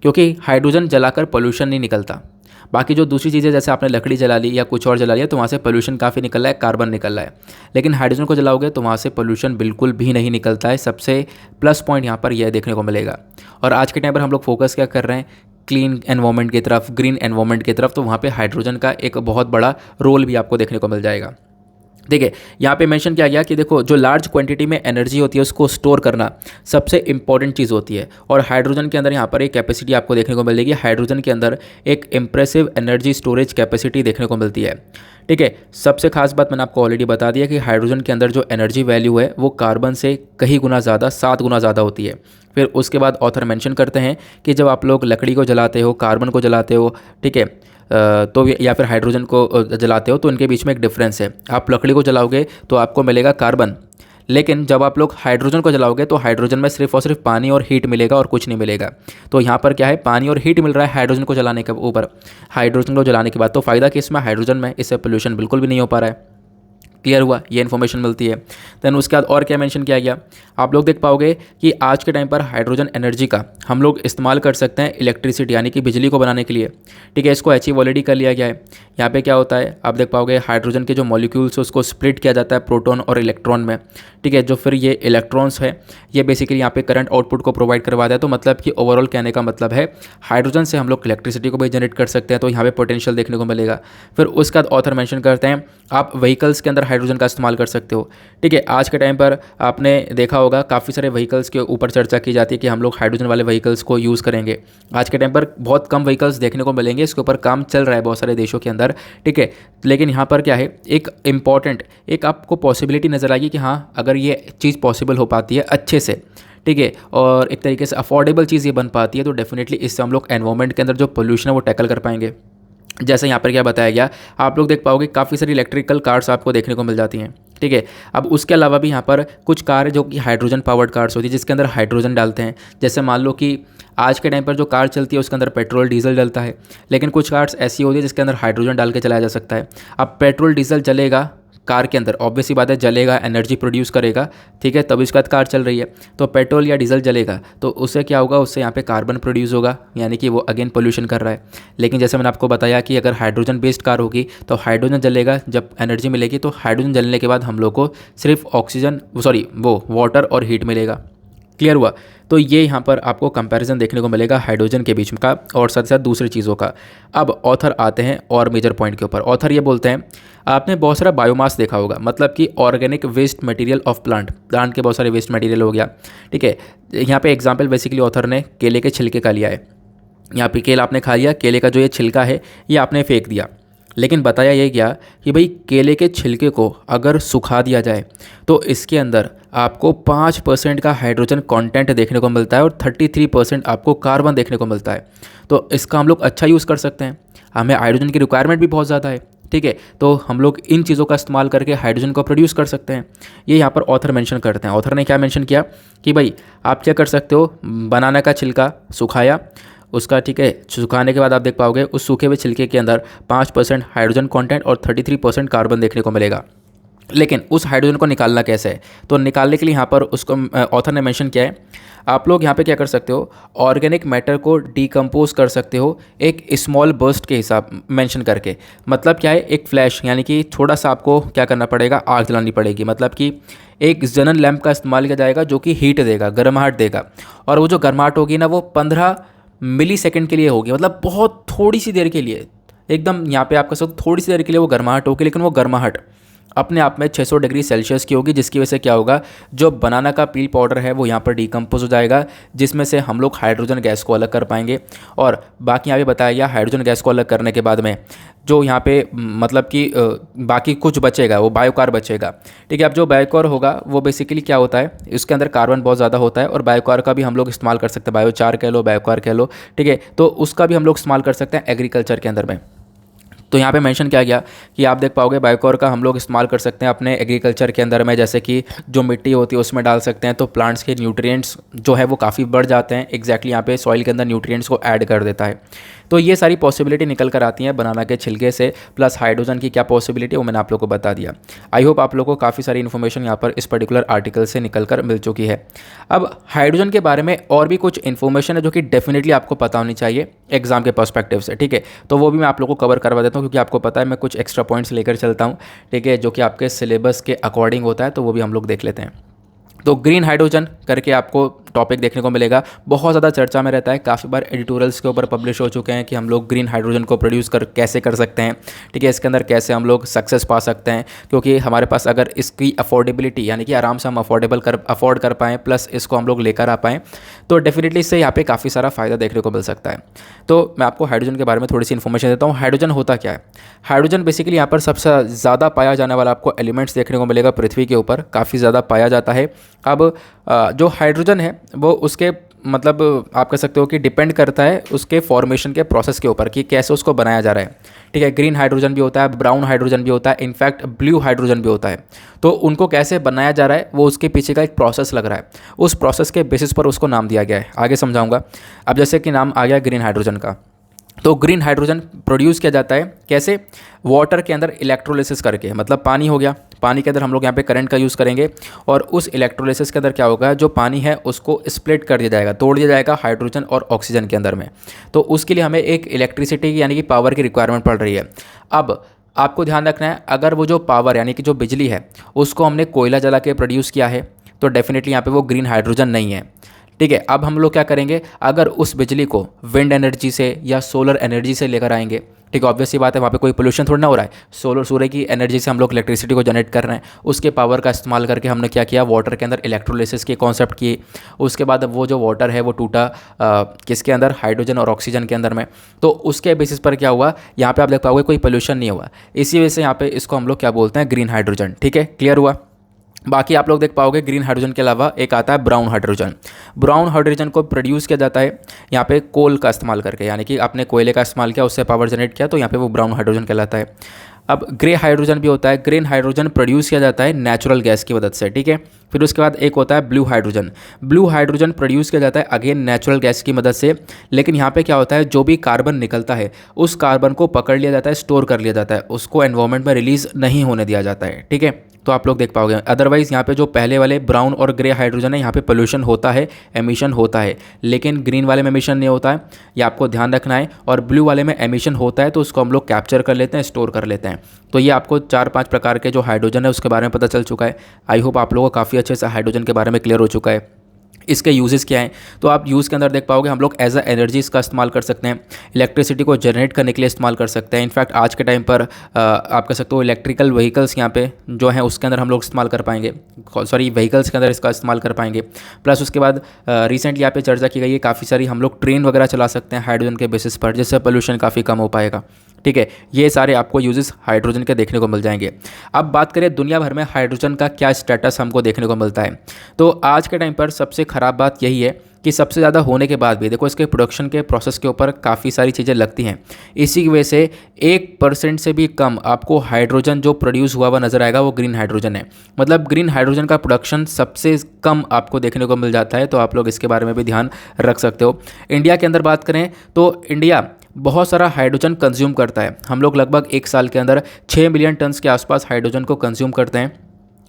क्योंकि हाइड्रोजन जलाकर पोल्यूशन नहीं निकलता। बाकी जो दूसरी चीज़ें जैसे आपने लकड़ी जला ली या कुछ और जला लिया, तो वहाँ से पोल्यूशन काफ़ी निकल रहा है, कार्बन निकल रहा है। लेकिन हाइड्रोजन को जलाओगे तो वहाँ से पोल्यूशन बिल्कुल भी नहीं निकलता है। सबसे प्लस पॉइंट यहाँ पर यह देखने को मिलेगा। और आज के टाइम पर हम लोग फोकस क्या कर रहे हैं, क्लीन एनवायरनमेंट की तरफ, ग्रीन एनवायरनमेंट की तरफ। तो वहाँ पे हाइड्रोजन का एक बहुत बड़ा रोल भी आपको देखने को मिल जाएगा। देखिए यहाँ पे मेंशन किया गया कि देखो जो लार्ज क्वांटिटी में एनर्जी होती है उसको स्टोर करना सबसे इंपॉर्टेंट चीज़ होती है। और हाइड्रोजन के अंदर यहाँ पर एक कैपेसिटी आपको देखने को मिलेगी। हाइड्रोजन के अंदर एक इंप्रेसिव एनर्जी स्टोरेज कैपेसिटी देखने को मिलती है, ठीक है। सबसे खास बात मैंने आपको ऑलरेडी बता दिया कि हाइड्रोजन के अंदर जो एनर्जी वैल्यू है वो कार्बन से कई गुना ज़्यादा, 7 गुना ज़्यादा होती है। फिर उसके बाद ऑथर मेंशन करते हैं कि जब आप लोग लकड़ी को जलाते हो, कार्बन को जलाते हो, ठीक है, तो या फिर हाइड्रोजन को जलाते हो, तो इनके बीच में एक डिफरेंस है। आप लकड़ी को जलाओगे तो आपको मिलेगा कार्बन, लेकिन जब आप लोग हाइड्रोजन को जलाओगे तो हाइड्रोजन में सिर्फ और सिर्फ पानी और हीट मिलेगा और कुछ नहीं मिलेगा। तो यहाँ पर क्या है, पानी और हीट मिल रहा है हाइड्रोजन को जलाने के ऊपर। हाइड्रोजन को जलाने के बाद तो फ़ायदा किस में, हाइड्रोजन में, इससे पोल्यूशन बिल्कुल भी नहीं हो पा रहा है। क्लियर हुआ, ये इन्फॉर्मेशन मिलती है। देन उसके बाद और क्या मेंशन किया गया, आप लोग देख पाओगे कि आज के टाइम पर हाइड्रोजन एनर्जी का हम लोग इस्तेमाल कर सकते हैं इलेक्ट्रिसिटी यानी कि बिजली को बनाने के लिए, ठीक है। इसको अचीव ऑलरेडी कर लिया गया है। यहाँ पे क्या होता है, आप देख पाओगे हाइड्रोजन के जो मॉलिक्यूल्स है उसको स्प्लिट किया जाता है प्रोटॉन और इलेक्ट्रॉन में, ठीक है। जो फिर ये इलेक्ट्रॉन्स है ये बेसिकली यहाँ पे करंट आउटपुट को प्रोवाइड करवाता है। तो मतलब कि ओवरऑल कहने का मतलब है हाइड्रोजन से हम लोग इलेक्ट्रिसिटी को भी जनरेट कर सकते हैं। तो यहाँ पे पोटेंशियल देखने को मिलेगा। फिर उसके बाद ऑथर मेंशन करते हैं आप व्हीकल्स के अंदर हाइड्रोजन का इस्तेमाल कर सकते हो, ठीक है। आज के टाइम पर आपने देखा होगा काफ़ी सारे व्हीकल्स के ऊपर चर्चा की जाती है कि हम लोग हाइड्रोजन वाले व्हीकल्स को यूज़ करेंगे। आज के टाइम पर बहुत कम व्हीकल्स देखने को मिलेंगे, इसके ऊपर काम चल रहा है बहुत सारे देशों के अंदर, ठीक है। लेकिन यहाँ पर क्या है, एक इम्पॉर्टेंट एक आपको पॉसिबिलिटी नज़र आएगी कि हाँ अगर ये चीज़ पॉसिबल हो पाती है अच्छे से, ठीक है, और एक तरीके से अफोर्डेबल चीज़ ये बन पाती है, तो डेफिनेटली इससे हम लोग एनवायरनमेंट के अंदर जो पोल्यूशन है वो टैकल कर पाएंगे। जैसे यहाँ पर क्या बताया गया, आप लोग देख पाओगे काफ़ी सारी इलेक्ट्रिकल कार्स आपको देखने को मिल जाती हैं, ठीक है। अब उसके अलावा भी यहाँ पर कुछ कार है जो कि हाइड्रोजन पावर्ड कार्स होती है, जिसके अंदर हाइड्रोजन डालते हैं। जैसे मान लो कि आज के टाइम पर जो कार चलती है उसके अंदर पेट्रोल डीजल डलता है, लेकिन कुछ कार्स ऐसी होती है जिसके अंदर हाइड्रोजन डाल के चलाया जा सकता है। अब पेट्रोल डीजल जलेगा कार के अंदर, ऑब्वियस सी बात है, जलेगा, एनर्जी प्रोड्यूस करेगा, ठीक है, तब इसके बाद कार चल रही है। तो पेट्रोल या डीजल जलेगा तो उससे क्या होगा, उससे यहाँ पे कार्बन प्रोड्यूस होगा, यानी कि वो अगेन पोल्यूशन कर रहा है। लेकिन जैसे मैंने आपको बताया कि अगर हाइड्रोजन बेस्ड कार होगी तो हाइड्रोजन जलेगा, जब एनर्जी मिलेगी तो हाइड्रोजन जलने के बाद हम लोग को सिर्फ ऑक्सीजन वो वाटर और हीट मिलेगा। क्लियर हुआ। तो ये यहाँ पर आपको कंपैरिजन देखने को मिलेगा हाइड्रोजन के बीच में का और साथ साथ दूसरी चीज़ों का। अब ऑथर आते हैं और मेजर पॉइंट के ऊपर। ऑथर ये बोलते हैं, आपने बहुत सारा बायोमास देखा होगा, मतलब कि organic waste material of plant के बहुत सारे वेस्ट मटेरियल हो गया, ठीक है। यहाँ पे एग्जांपल बेसिकली ऑथर ने केले के छिलके का लिया है। यहाँ पे केला आपने खा लिया, केले का जो ये छिलका है ये आपने फेंक दिया, लेकिन बताया ये गया कि भाई केले के छिलके को अगर सुखा दिया जाए तो इसके अंदर आपको 5% का हाइड्रोजन कंटेंट देखने को मिलता है और 33% आपको कार्बन देखने को मिलता है। तो इसका हम लोग अच्छा यूज़ कर सकते हैं। हमें हाइड्रोजन की रिक्वायरमेंट भी बहुत ज़्यादा है, ठीक है, तो हम लोग इन चीज़ों का इस्तेमाल करके हाइड्रोजन को प्रोड्यूस कर सकते हैं। ये यहाँ पर ऑथर मेंशन करते हैं। ऑथर ने क्या मेंशन किया कि भाई आप क्या कर सकते हो, बनाना का छिलका सुखाया उसका, ठीक है, सुखाने के बाद आप देख पाओगे उस सूखे हुए छिलके के अंदर 5% हाइड्रोजन कंटेंट और 33% कार्बन देखने को मिलेगा। लेकिन उस हाइड्रोजन को निकालना कैसे है, तो निकालने के लिए यहाँ पर उसको ऑथर ने मेंशन किया है, आप लोग यहाँ पे क्या कर सकते हो, ऑर्गेनिक मैटर को डिकम्पोज कर सकते हो एक स्मॉल बर्स्ट के हिसाब मेंशन करके। मतलब क्या है, एक फ्लैश, यानी कि थोड़ा सा आपको क्या करना पड़ेगा, आग जलानी पड़ेगी। मतलब कि एक जनरल लैंप का इस्तेमाल किया जाएगा जो कि हीट देगा, गर्माहट देगा, और वो जो गर्माहट होगी ना वो 15 मिली सेकेंड के लिए होगी, मतलब बहुत थोड़ी सी देर के लिए, एकदम यहाँ पे आपका सब थोड़ी सी देर के लिए वो गर्माहट होगी, लेकिन वो गर्माहट अपने आप में 600 डिग्री सेल्सियस की होगी, जिसकी वजह से क्या होगा, जो बनाना का पील पाउडर है वो यहाँ पर डिकम्पोज हो जाएगा, जिसमें से हम लोग हाइड्रोजन गैस को अलग कर पाएंगे। और बाकी यहाँ पे बताया गया हाइड्रोजन गैस को अलग करने के बाद में जो यहाँ पे मतलब कि बाकी कुछ बचेगा वो बायोकार बचेगा, ठीक है। अब जो बायोकार होगा वो बेसिकली क्या होता है, इसके अंदर कार्बन बहुत ज़्यादा होता है और बायोकार का भी हम लोग इस्तेमाल कर सकते हैं, बायोचार कह लो, बायोकार कह लो, ठीक है, तो उसका भी हम लोग इस्तेमाल कर सकते हैं एग्रीकल्चर के अंदर में। तो यहाँ पे मेंशन किया गया कि आप देख पाओगे बायोकोर का हम लोग इस्तेमाल कर सकते हैं अपने एग्रीकल्चर के अंदर में, जैसे कि जो मिट्टी होती है उसमें डाल सकते हैं, तो प्लांट्स के न्यूट्रिएंट्स जो है वो काफ़ी बढ़ जाते हैं। एग्जैक्टली यहाँ पे सॉइल के अंदर न्यूट्रिएंट्स को ऐड कर देता है। तो ये सारी पॉसिबिलिटी निकल कर आती हैं बनाना के छिलके से, प्लस हाइड्रोजन की क्या पॉसिबिलिटी वो मैंने आप लोग को बता दिया। आई होप आप लोगों को काफ़ी सारी इन्फॉर्मेशन यहाँ पर इस पर्टिकुलर आर्टिकल से निकल कर मिल चुकी है। अब हाइड्रोजन के बारे में और भी कुछ इन्फॉर्मेशन है जो कि डेफिनेटली आपको पता होनी चाहिए एग्जाम के पर्सपेक्टिव से, ठीक है, तो वो भी मैं आप लोग को कवर करवा देता हूँ, क्योंकि आपको पता है मैं कुछ एक्स्ट्रा पॉइंट्स लेकर चलता हूँ, ठीक है, जो कि आपके सिलेबस के अकॉर्डिंग होता है, तो वो भी हम लोग देख लेते हैं। तो ग्रीन हाइड्रोजन करके आपको टॉपिक देखने को मिलेगा, बहुत ज़्यादा चर्चा में रहता है, काफ़ी बार एडिटोरियल्स के ऊपर पब्लिश हो चुके हैं कि हम लोग ग्रीन हाइड्रोजन को प्रोड्यूस कैसे कर सकते हैं, ठीक है, इसके अंदर कैसे हम लोग सक्सेस पा सकते हैं, क्योंकि हमारे पास अगर इसकी अफोर्डेबिलिटी यानी कि आराम से हम अफोर्ड कर पाएँ, प्लस इसको हम लोग लेकर आ पाएँ, तो डेफिनेटली इससे यहाँ पे काफ़ी सारा फ़ायदा देखने को मिल सकता है। तो मैं आपको हाइड्रोजन के बारे में थोड़ी सी इन्फॉर्मेशन देता हूँ। हाइड्रोजन होता क्या है, हाइड्रोजन बेसिकली यहाँ पर सबसे ज़्यादा पाया जाने वाला आपको एलिमेंट्स देखने को मिलेगा पृथ्वी के ऊपर, काफ़ी ज़्यादा पाया जाता है। अब जो हाइड्रोजन है वो उसके मतलब आप कह सकते हो कि डिपेंड करता है उसके फॉर्मेशन के प्रोसेस के ऊपर कि कैसे उसको बनाया जा रहा है, ठीक है। ग्रीन हाइड्रोजन भी होता है, ब्राउन हाइड्रोजन भी होता है, इनफैक्ट ब्लू हाइड्रोजन भी होता है। तो उनको कैसे बनाया जा रहा है वो उसके पीछे का एक प्रोसेस लग रहा है, उस प्रोसेस के बेसिस पर उसको नाम दिया गया है, आगे समझाऊंगा। अब जैसे कि नाम आ गया ग्रीन हाइड्रोजन का, तो ग्रीन हाइड्रोजन प्रोड्यूस किया जाता है कैसे, वाटर के अंदर इलेक्ट्रोलिसिस करके, मतलब पानी हो गया, पानी के अंदर हम लोग यहाँ पे करंट का यूज़ करेंगे और उस इलेक्ट्रोलिसिस के अंदर क्या होगा, जो पानी है उसको स्प्लिट कर दिया जाएगा, तोड़ दिया जाएगा हाइड्रोजन और ऑक्सीजन के अंदर में। तो उसके लिए हमें एक इलेक्ट्रिसिटी यानी कि पावर की रिक्वायरमेंट पड़ रही है। अब आपको ध्यान रखना है, अगर वो जो पावर यानी कि जो बिजली है उसको हमने कोयला जला के प्रोड्यूस किया है तो डेफिनेटली यहाँ पे वो ग्रीन हाइड्रोजन नहीं है, ठीक है। अब हम लोग क्या करेंगे, अगर उस बिजली को विंड एनर्जी से या सोलर एनर्जी से लेकर आएंगे, ठीक है, ऑब्वियस सी बात है वहाँ पे कोई पोल्यूशन थोड़ा ना हो रहा है, सूर्य की एनर्जी से हम लोग इलेक्ट्रिसिटी को जनरेट कर रहे हैं, उसके पावर का इस्तेमाल करके हमने क्या किया, वाटर के अंदर इलेक्ट्रोलिसिस के कॉन्सेप्ट किए। उसके बाद वो जो वाटर है वो टूटा किसके अंदर, हाइड्रोजन और ऑक्सीजन के अंदर में। तो उसके बेसिस पर क्या हुआ, यहाँ पर आप देख पाओगे कोई पोल्यूशन नहीं हुआ, इसी वजह से यहाँ पे इसको हम लोग क्या बोलते हैं, ग्रीन हाइड्रोजन, ठीक है, क्लियर हुआ। बाकी आप लोग देख पाओगे ग्रीन हाइड्रोजन के अलावा एक आता है ब्राउन हाइड्रोजन। ब्राउन हाइड्रोजन को प्रोड्यूस किया जाता है यहाँ पे कोल का इस्तेमाल करके, यानी कि आपने कोयले का इस्तेमाल किया, उससे पावर जनरेट किया, तो यहाँ पे वो ब्राउन हाइड्रोजन कहलाता है। अब ग्रे हाइड्रोजन भी होता है। ग्रीन हाइड्रोजन प्रोड्यूस किया जाता है नेचुरल गैस की मदद से, ठीक है। फिर उसके बाद एक होता है blue hydrogen. Blue hydrogen produce किया जाता है अगेन नेचुरल गैस की मदद से, लेकिन यहाँ पे क्या होता है, जो भी कार्बन निकलता है उस कार्बन को पकड़ लिया जाता है, स्टोर कर लिया जाता है, उसको एनवायरमेंट में रिलीज नहीं होने दिया जाता है, ठीक है। तो आप लोग देख पाओगे। अदरवाइज़ यहाँ पे जो पहले वाले ब्राउन और ग्रे हाइड्रोजन है यहाँ पे पोल्यूशन होता है, एमिशन होता है, लेकिन ग्रीन वाले में एमिशन नहीं होता है, ये आपको ध्यान रखना है। और ब्लू वाले में एमिशन होता है, तो उसको हम लोग कैप्चर कर लेते हैं, स्टोर कर लेते हैं। तो ये आपको 4-5 प्रकार के जो हाइड्रोजन है उसके बारे में पता चल चुका है। आई होप आप लोगों को काफ़ी अच्छे से हाइड्रोजन के बारे में क्लियर हो चुका है। इसके यूजेस क्या हैं, तो आप यूज़ के अंदर देख पाओगे हम लोग एज अ एनर्जी इसका इस्तेमाल कर सकते हैं, इलेक्ट्रिसिटी को जनरेट करने के लिए इस्तेमाल कर सकते हैं। इनफैक्ट आज के टाइम पर आप कह सकते हो इलेक्ट्रिकल व्हीकल्स यहाँ पे जो हैं उसके अंदर हम लोग इस्तेमाल कर पाएंगे, सॉरी व्हीकल्स के अंदर इसका इस्तेमाल कर पाएंगे। प्लस उसके बाद रिसेंटली यहाँ पे चर्चा की गई है, काफ़ी सारी हम लोग ट्रेन वगैरह चला सकते हैं हाइड्रोजन के बेसिस पर, जिससे पोल्यूशन काफ़ी कम हो पाएगा, ठीक है। ये सारे आपको यूजेस हाइड्रोजन के देखने को मिल जाएंगे। अब बात करें दुनिया भर में हाइड्रोजन का क्या स्टेटस हमको देखने को मिलता है, तो आज के टाइम पर सबसे ख़राब बात यही है कि सबसे ज़्यादा होने के बाद भी देखो इसके प्रोडक्शन के प्रोसेस के ऊपर काफ़ी सारी चीज़ें लगती हैं। इसी की वजह से 1% से भी कम आपको हाइड्रोजन जो प्रोड्यूस हुआ हुआ नज़र आएगा वो ग्रीन हाइड्रोजन है। मतलब ग्रीन हाइड्रोजन का प्रोडक्शन सबसे कम आपको देखने को मिल जाता है, तो आप लोग इसके बारे में भी ध्यान रख सकते हो। इंडिया के अंदर बात करें तो इंडिया बहुत सारा हाइड्रोजन कंज्यूम करता है। हम लोग लगभग एक साल के अंदर 6 मिलियन टन्स के आसपास हाइड्रोजन को कंज्यूम करते हैं,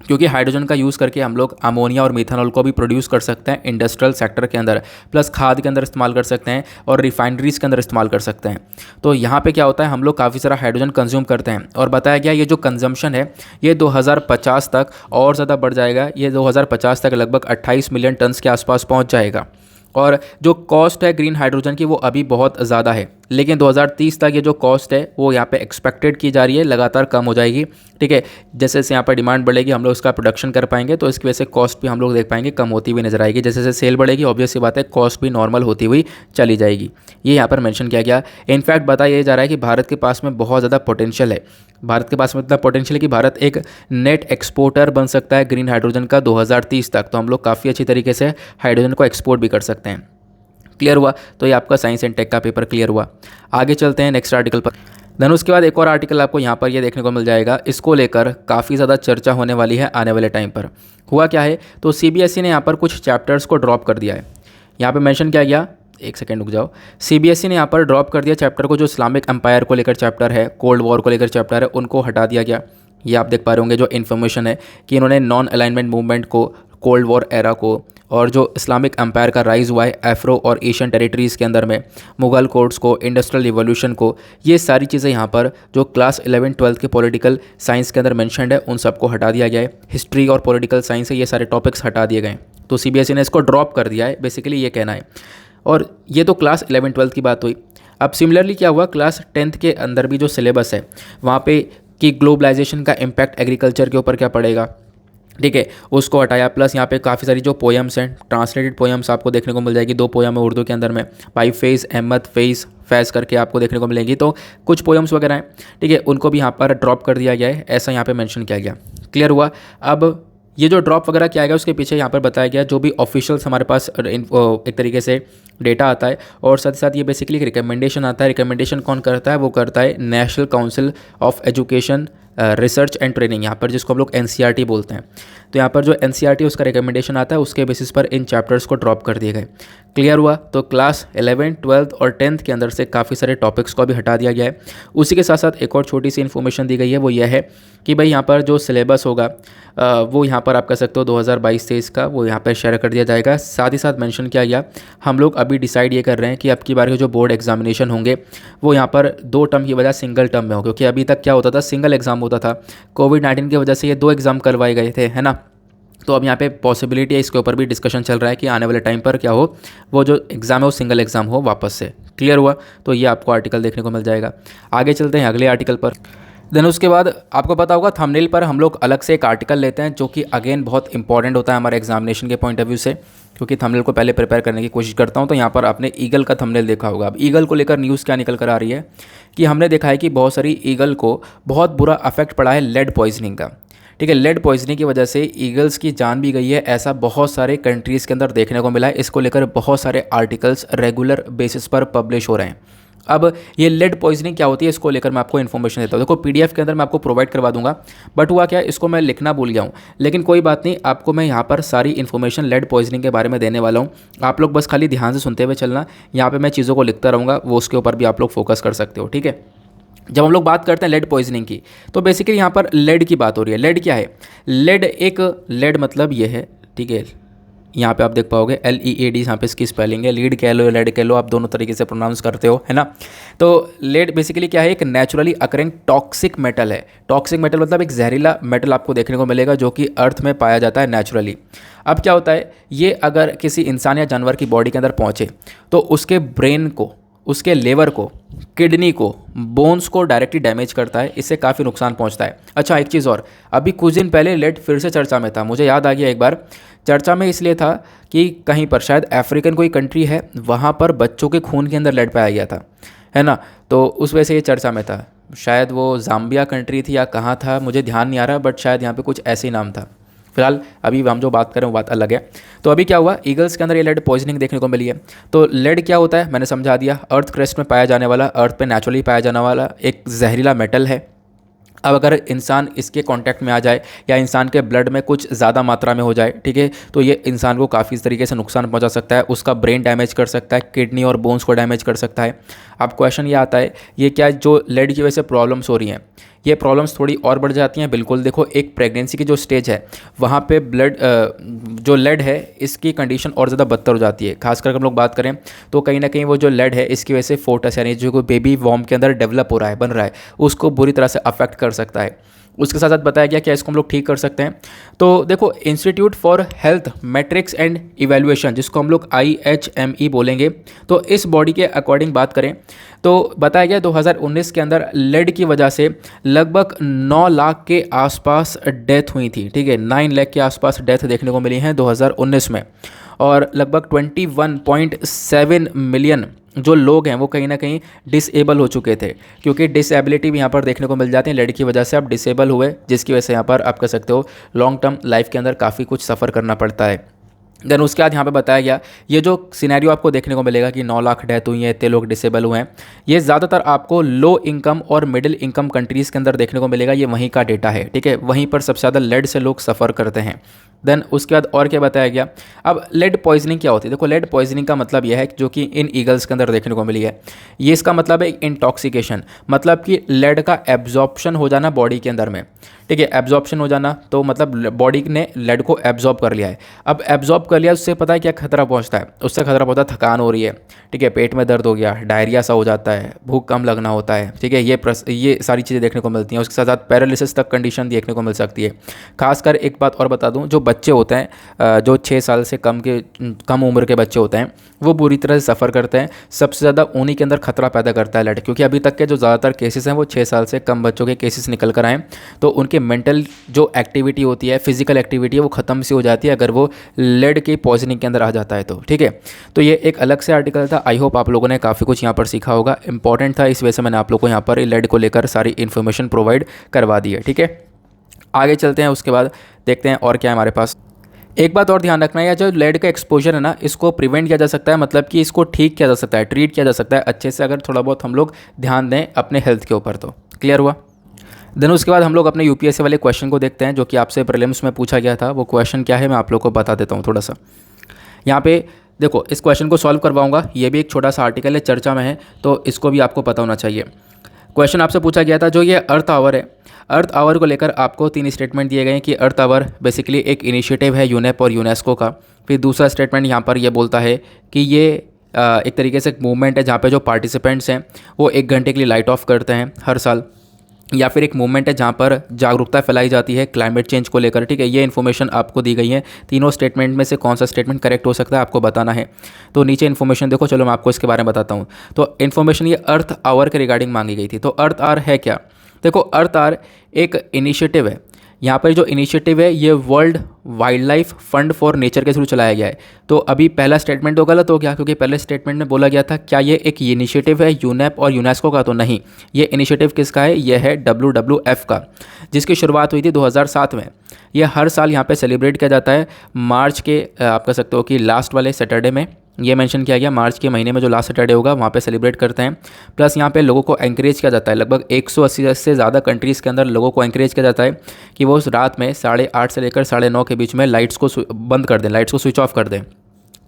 क्योंकि हाइड्रोजन का यूज़ करके हम लोग अमोनिया और मीथेनॉल को भी प्रोड्यूस कर सकते हैं इंडस्ट्रियल सेक्टर के अंदर, प्लस खाद के अंदर इस्तेमाल कर सकते हैं और रिफाइनरीज के अंदर इस्तेमाल कर सकते हैं। तो यहाँ पे क्या होता है, हम लोग काफ़ी सारा हाइड्रोजन कंज्यूम करते हैं, और बताया गया ये जो कंजम्पशन है ये 2050 तक और ज़्यादा बढ़ जाएगा। ये 2050 तक लगभग 28 मिलियन टन्स के आसपास पहुँच जाएगा। और जो कॉस्ट है ग्रीन हाइड्रोजन की वो अभी बहुत ज़्यादा है, लेकिन 2030 तक ये जो कॉस्ट है वो यहाँ पे एक्सपेक्टेड की जा रही है लगातार कम हो जाएगी, ठीक है। जैसे जैसे यहाँ पर डिमांड बढ़ेगी हम लोग इसका प्रोडक्शन कर पाएंगे, तो इसकी वजह से कॉस्ट भी हम लोग देख पाएंगे कम होती हुई नजर आएगी। जैसे जैसे सेल बढ़ेगी ऑब्वियस सी बात है कॉस्ट भी नॉर्मल होती हुई चली जाएगी। ये यहाँ पर मेंशन किया गया। इनफैक्ट बताया जा रहा है कि भारत के पास में बहुत ज़्यादा पोटेंशियल है। भारत के पास में इतना पोटेंशियल है कि भारत एक नेट एक्सपोर्टर बन सकता है ग्रीन हाइड्रोजन का 2030 तक। तो हम लोग काफ़ी अच्छी तरीके से हाइड्रोजन को एक्सपोर्ट भी कर सकते हैं। क्लियर हुआ? तो ये आपका साइंस एंड टेक का पेपर क्लियर हुआ। आगे चलते हैं नेक्स्ट आर्टिकल पर। देन उसके बाद एक और आर्टिकल आपको यहाँ पर ये देखने को मिल जाएगा। इसको लेकर काफ़ी ज़्यादा चर्चा होने वाली है आने वाले टाइम पर। हुआ क्या है, तो सीबीएसई ने यहाँ पर कुछ चैप्टर्स को ड्रॉप कर दिया है। यहाँ पे मेंशन किया गया, एक सेकेंड रुक जाओ, सीबीएसई ने यहाँ पर ड्रॉप कर दिया चैप्टर को, जो इस्लामिक एम्पायर को लेकर चैप्टर है, कोल्ड वॉर को लेकर चैप्टर है, उनको हटा दिया गया। ये आप देख पा रहे होंगे जो इन्फॉर्मेशन है कि इन्होंने नॉन अलाइनमेंट मूवमेंट को, कोल्ड वॉर एरा को, और जो इस्लामिक एम्पायर का राइज़ हुआ है एफ्रो और एशियन टेरिटरीज़ के अंदर में, मुगल कोर्ट्स को, इंडस्ट्रियल रिवॉल्यूशन को, ये सारी चीज़ें यहाँ पर जो क्लास 11-12 के पॉलिटिकल साइंस के अंदर मेंशन्ड है उन सबको हटा दिया गया है। हिस्ट्री और पॉलिटिकल साइंस है, ये सारे टॉपिक्स हटा दिए गए। तो सीबीएसई ने इसको ड्रॉप कर दिया है, बेसिकली ये कहना है। और ये तो क्लास 11-12 की बात हुई। अब सिमिलरली क्या हुआ, क्लास 10th के अंदर भी जो सिलेबस है वहाँ पे कि ग्लोबलाइजेशन का इम्पैक्ट एग्रीकल्चर के ऊपर क्या पड़ेगा, ठीक है, उसको हटाया। प्लस यहाँ पे काफ़ी सारी जो पोएम्स हैं, ट्रांसलेटेड पोएम्स आपको देखने को मिल जाएगी। 2 पोएम है उर्दू के अंदर में, भाई फेज़ अहमद फैज़ करके आपको देखने को मिलेंगी। तो कुछ पोएम्स वगैरह हैं, ठीक है, उनको भी यहाँ पर ड्रॉप कर दिया गया है, ऐसा यहाँ पे मेंशन किया गया। क्लियर हुआ? अब ये जो ड्रॉप वगैरह किया गया उसके पीछे यहाँ पर बताया गया जो भी ऑफिशियल्स हमारे पास एक तरीके से डेटा आता है, और साथ ही साथ ये बेसिकली एक रिकमेंडेशन आता है। रिकमेंडेशन कौन करता है, वो करता है national council of education research and training, यहाँ पर जिसको हम लोग एनसीईआरटी बोलते हैं। तो यहाँ पर जो एनसीईआरटी उसका रिकमेंडेशन आता है, उसके बेसिस पर इन चैप्टर्स को ड्रॉप कर दिए गए। क्लियर हुआ? तो क्लास 11, 12 और 10th के अंदर से काफ़ी सारे टॉपिक्स को भी हटा दिया गया है। उसी के साथ साथ एक और छोटी सी इन्फॉर्मेशन दी गई है, वो यह है कि भाई यहाँ पर जो सिलेबस होगा वो यहाँ पर आप कह सकते हो 2022-23 का, वो यहाँ पर शेयर कर दिया जाएगा। साथ ही साथ मेंशन किया गया, हम लोग अभी डिसाइड ये कर रहे हैं कि अब की बार के जो बोर्ड एग्जामिनेशन होंगे वो यहाँ पर 2 टर्म की बजाय सिंगल टर्म में हो, क्योंकि अभी तक क्या होता था, सिंगल एग्जाम होता था। कोविड-19 की वजह से ये 2 एग्ज़ाम करवाए गए थे, है ना। तो अब यहाँ पे पॉसिबिलिटी है, इसके ऊपर भी डिस्कशन चल रहा है कि आने वाले टाइम पर क्या हो, वो जो एग्ज़ाम है वो सिंगल एग्ज़ाम हो वापस से। क्लियर हुआ? तो ये आपको आर्टिकल देखने को मिल जाएगा। आगे चलते हैं अगले आर्टिकल पर। देन उसके बाद आपको पता होगा थंबनेल पर हम लोग अलग से एक आर्टिकल लेते हैं, जो कि अगेन बहुत इंपॉर्टेंट होता है हमारे एग्जामिनेशन के पॉइंट ऑफ व्यू से, क्योंकि थंबनेल को पहले प्रिपेयर करने की कोशिश करता हूं। तो यहाँ पर आपने ईगल का थंबनेल देखा होगा। अब ईगल को लेकर न्यूज़ क्या निकल कर आ रही है कि हमने देखा है कि बहुत सारी ईगल को बहुत बुरा अफेक्ट पड़ा है लेड पॉइजनिंग का, ठीक है। लेड पॉइजनिंग की वजह से ईगल्स की जान भी गई है, ऐसा बहुत सारे कंट्रीज़ के अंदर देखने को मिला है। इसको लेकर बहुत सारे आर्टिकल्स रेगुलर बेसिस पर पब्लिश हो रहे हैं। अब ये लेड पॉइजनिंग क्या होती है, इसको लेकर मैं आपको इन्फॉर्मेशन देता हूँ। देखो पीडीएफ के अंदर मैं आपको प्रोवाइड करवा दूंगा, बट हुआ क्या, इसको मैं लिखना भूल गया हूँ। लेकिन कोई बात नहीं, आपको मैं यहाँ पर सारी इन्फॉर्मेशन लेड पॉइजनिंग के बारे में देने वाला हूँ। आप लोग बस खाली ध्यान से सुनते हुए चलना, यहाँ पर मैं चीज़ों को लिखता रहूँगा, वो उसके ऊपर भी आप लोग फोकस कर सकते हो, ठीक है। जब हम लोग बात करते हैं लेड पॉइजनिंग की, तो बेसिकली यहाँ पर लेड की बात हो रही है। लेड क्या है? लेड मतलब ये है, ठीक है। यहाँ पे आप देख पाओगे LEAD, यहाँ पे इसकी स्पेलिंग है। लीड कह लो, लेड कह लो, आप दोनों तरीके से प्रोनाउंस करते हो, है ना। तो लेड बेसिकली क्या है? एक नेचुरली अकरिंग टॉक्सिक मेटल है। टॉक्सिक मेटल मतलब एक जहरीला मेटल आपको देखने को मिलेगा जो कि अर्थ में पाया जाता है नेचुरली। अब क्या होता है, ये अगर किसी इंसान या जानवर की बॉडी के अंदर पहुँचे तो उसके ब्रेन को, उसके लेवर को, किडनी को, बोन्स को डायरेक्टली डैमेज करता है। इससे काफ़ी नुकसान पहुंचता है। अच्छा एक चीज़ और, अभी कुछ दिन पहले लेड फिर से चर्चा में था, मुझे याद आ गया। एक बार चर्चा में इसलिए था कि कहीं पर शायद अफ्रीकन कोई कंट्री है, वहाँ पर बच्चों के खून के अंदर लेड पाया गया था, है ना। तो उस वजह से ये चर्चा में था। शायद वो जाम्बिया कंट्री थी या कहाँ था, मुझे ध्यान नहीं आ रहा, बट शायद यहाँ पर कुछ ऐसे ही नाम था। फिलहाल अभी हम जो बात करें वो बात अलग है। तो अभी क्या हुआ, ईगल्स के अंदर ये लेड पॉइजनिंग देखने को मिली है। तो लेड क्या होता है मैंने समझा दिया, अर्थ क्रेस्ट में पाया जाने वाला, अर्थ पे नेचुरली पाया जाने वाला एक जहरीला मेटल है। अब अगर इंसान इसके कांटेक्ट में आ जाए या इंसान के ब्लड में कुछ ज़्यादा मात्रा में हो जाए, ठीक है, तो ये इंसान को काफ़ी तरीके से नुकसान पहुंचा सकता है। उसका ब्रेन डैमेज कर सकता है, किडनी और बोन्स को डैमेज कर सकता है। अब क्वेश्चन ये आता है, ये क्या जो लेड की वजह से प्रॉब्लम्स हो रही हैं, ये प्रॉब्लम्स थोड़ी और बढ़ जाती हैं? बिल्कुल। देखो एक प्रेगनेंसी की जो स्टेज है वहाँ पे ब्लड जो लेड है इसकी कंडीशन और ज़्यादा बदतर हो जाती है। खासकर हम लोग बात करें तो कहीं ना कहीं वो जो लेड है इसकी वजह से फोटस यानी जो कोई बेबी वॉर्म के अंदर डेवलप हो रहा है, बन रहा है, उसको बुरी तरह से अफेक्ट कर सकता है। उसके साथ साथ बताया गया क्या इसको हम लोग ठीक कर सकते हैं। तो देखो institute for health matrix and evaluation, जिसको हम लोग IHME बोलेंगे, तो इस बॉडी के अकॉर्डिंग बात करें तो बताया गया 2019 के अंदर लेड की वजह से लगभग 9 लाख के आसपास डेथ हुई थी, ठीक है। 9 लाख के आसपास डेथ देखने को मिली हैं 2019 में। और लगभग 21.7 मिलियन जो लोग हैं वो कहीं ना कहीं डिसेबल हो चुके थे, क्योंकि डिसेबिलिटी भी यहाँ पर देखने को मिल जाती है। लेड की वजह से आप डिसेबल हुए, जिसकी वजह से यहाँ पर आप कह सकते हो लॉन्ग टर्म लाइफ के अंदर काफ़ी कुछ सफ़र करना पड़ता है। देन उसके बाद यहाँ पे बताया गया ये जो सिनेरियो आपको देखने को मिलेगा कि 9 लाख डेथ हुई है, इतने लोग डिसेबल हुए हैं, ये ज़्यादातर आपको लो इनकम और मिडिल इनकम कंट्रीज़ के अंदर देखने को मिलेगा। ये वहीं का डेटा है, ठीक है। वहीं पर सबसे ज़्यादा लेड से लोग सफ़र करते हैं। देन उसके बाद और क्या बताया गया, अब लेड पॉइजनिंग क्या होती है। देखो लेड पॉइजनिंग का मतलब यह है जो कि इन ईगल्स के अंदर देखने को मिली है, ये इसका मतलब है इंटॉक्सिकेशन, मतलब कि लेड का एब्जॉर्प्शन हो जाना बॉडी के अंदर में, ठीक है। एब्जॉर्प्शन हो जाना तो मतलब बॉडी ने लेड को एब्जॉर्ब कर लिया है। अब एब्जॉर्ब कर लिया, उससे पता है क्या खतरा पहुंचता है, उससे खतरा पहुंचता है थकान हो रही है, ठीक है, पेट में दर्द हो गया, डायरिया सा हो जाता है, भूख कम लगना होता है, ठीक है। ये सारी चीज़ें देखने को मिलती हैं। उसके साथ साथ पैरालिसिस तक कंडीशन देखने को मिल सकती है। खासकर एक बात और बता दूं, जो बच्चे होते हैं जो 6 साल से कम उम्र के बच्चे होते हैं वो बुरी तरह से सफ़र करते हैं। सबसे ज़्यादा उन्हीं के अंदर खतरा पैदा करता है लेड, क्योंकि अभी तक के जो ज़्यादातर केसेस हैं वो 6 साल से कम बच्चों के केसेस निकल कर आए। तो उनके मेंटल जो एक्टिविटी होती है, फिजिकल एक्टिविटी है, वो ख़त्म सी हो जाती है अगर वो लेड की पॉइजनिंग के अंदर आ जाता है तो, ठीक है। तो ये एक अलग से आर्टिकल था। आई होप आप लोगों ने काफ़ी कुछ यहाँ पर सीखा होगा, इंपॉर्टेंट था, इस वजह से मैंने आप लोगों को यहाँ पर लेड को लेकर सारी इन्फॉर्मेशन प्रोवाइड करवा दी है, ठीक है। आगे चलते हैं, उसके बाद देखते हैं और क्या है हमारे पास। एक बात और ध्यान रखना है, जो लेड का एक्सपोजर है ना, इसको प्रिवेंट किया जा सकता है, मतलब कि इसको ठीक किया जा सकता है, ट्रीट किया जा सकता है अच्छे से, अगर थोड़ा बहुत हम लोग ध्यान दें अपने हेल्थ के ऊपर। तो क्लियर हुआ। देन उसके बाद हम लोग अपने UPSC वाले क्वेश्चन को देखते हैं जो कि आपसे प्रीलिम्स में पूछा गया था। वो क्वेश्चन क्या है मैं आप लोग को बता देता हूँ थोड़ा सा। यहाँ पे देखो इस क्वेश्चन को सॉल्व करवाऊँगा, ये भी एक छोटा सा आर्टिकल है, चर्चा में है, तो इसको भी आपको पता होना चाहिए। क्वेश्चन आपसे पूछा गया था जो ये अर्थ आवर है, अर्थ आवर को लेकर आपको 3 स्टेटमेंट दिए गए हैं कि अर्थ आवर बेसिकली एक इनिशिएटिव है यूनेप और यूनेस्को का। फिर दूसरा स्टेटमेंट यहाँ पर ये बोलता है कि ये एक तरीके से एक मूवमेंट है जहाँ पे जो पार्टिसिपेंट्स हैं वो 1 घंटे के लिए लाइट ऑफ करते हैं हर साल, या फिर एक मूवमेंट है जहाँ पर जागरूकता फैलाई जाती है क्लाइमेट चेंज को लेकर, ठीक है। ये इन्फॉर्मेशन आपको दी गई है। तीनों स्टेटमेंट में से कौन सा स्टेटमेंट करेक्ट हो सकता है आपको बताना है। तो नीचे इन्फॉर्मेशन देखो, चलो मैं आपको इसके बारे में बताता हूँ। तो इन्फॉर्मेशन ये अर्थ आवर के रिगार्डिंग मांगी गई थी। तो अर्थ आवर है क्या, देखो अर्थ आवर एक इनिशिएटिव है। यहाँ पर जो इनिशिएटिव है ये world wild life fund for nature के थ्रू चलाया गया है। तो अभी पहला स्टेटमेंट तो गलत हो गया, क्योंकि पहले स्टेटमेंट में बोला गया था क्या ये एक इनिशिएटिव है यूनेप और यूनेस्को का, तो नहीं, ये इनिशिएटिव किसका है, ये है WWF का। जिसकी शुरुआत हुई थी 2007 में। यह हर साल यहाँ पे सेलिब्रेट किया जाता है मार्च के आप कह सकते हो कि लास्ट वाले सैटरडे में। ये मेंशन किया गया मार्च के महीने में जो लास्ट सैटरडे होगा वहाँ पे सेलिब्रेट करते हैं। प्लस यहाँ पे लोगों को एंकरेज किया जाता है, लगभग 180 से ज़्यादा कंट्रीज़ के अंदर लोगों को एंकरेज किया जाता है कि वो उस रात में 8:30 से लेकर 9:30 के बीच में लाइट्स को बंद कर दें, लाइट्स को स्विच ऑफ कर दें।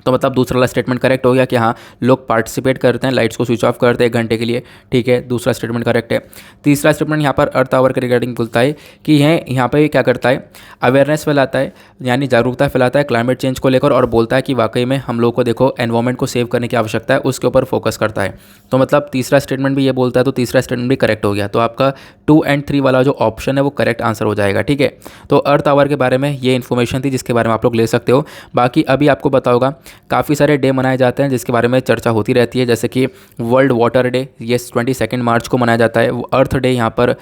तो मतलब दूसरा वाला स्टेटमेंट करेक्ट हो गया कि हाँ लोग पार्टिसिपेट करते हैं, लाइट्स को स्विच ऑफ करते हैं 1 घंटे के लिए, ठीक है, दूसरा स्टेटमेंट करेक्ट है। तीसरा स्टेटमेंट यहाँ पर अर्थ आवर के रिगार्डिंग बोलता है कि यह यहाँ पे क्या करता है, अवेयरनेस फैलाता है, यानी जागरूकता फैलाता है क्लाइमेट चेंज को लेकर, और बोलता है कि वाकई में हम लोग को देखो एनवायरमेंट को सेव करने की आवश्यकता है, उसके ऊपर फोकस करता है। तो मतलब तीसरा स्टेटमेंट भी ये बोलता है, तो तीसरा स्टेटमेंट भी करेक्ट हो गया। तो आपका 2 और 3 वाला जो ऑप्शन है वो करेक्ट आंसर हो जाएगा, ठीक है। तो अर्थ आवर के बारे में ये इन्फॉर्मेशन थी जिसके बारे में आप लोग ले सकते हो। बाकी अभी आपको बताऊंगा काफ़ी सारे डे मनाए जाते हैं जिसके बारे में चर्चा होती रहती है, जैसे कि वर्ल्ड वाटर डे, ये 22 मार्च को मनाया जाता है। अर्थ डे यहाँ पर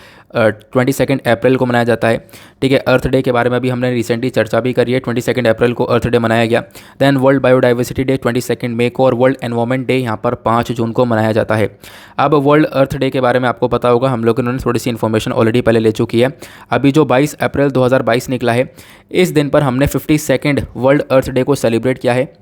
22 अप्रैल को मनाया जाता है, ठीक है। अर्थ डे के बारे में भी हमने रिसेंटली चर्चा भी करी है, 22 अप्रैल को अर्थ डे मनाया गया। देन वर्ल्ड बायोडाइवर्सिटी डे 22 मई को, और वर्ल्ड एनवायरमेंट डे यहाँ पर 5 जून को मनाया जाता है। अब वर्ल्ड अर्थ डे के बारे में आपको पता होगा, हम लोगों ने थोड़ी सी इन्फॉर्मेशन ऑलरेडी पहले ले चुकी है। अभी जो 22 अप्रैल 2022 निकला है, इस दिन पर हमने 52 वर्ल्ड अर्थ डे को सेलिब्रेट किया है।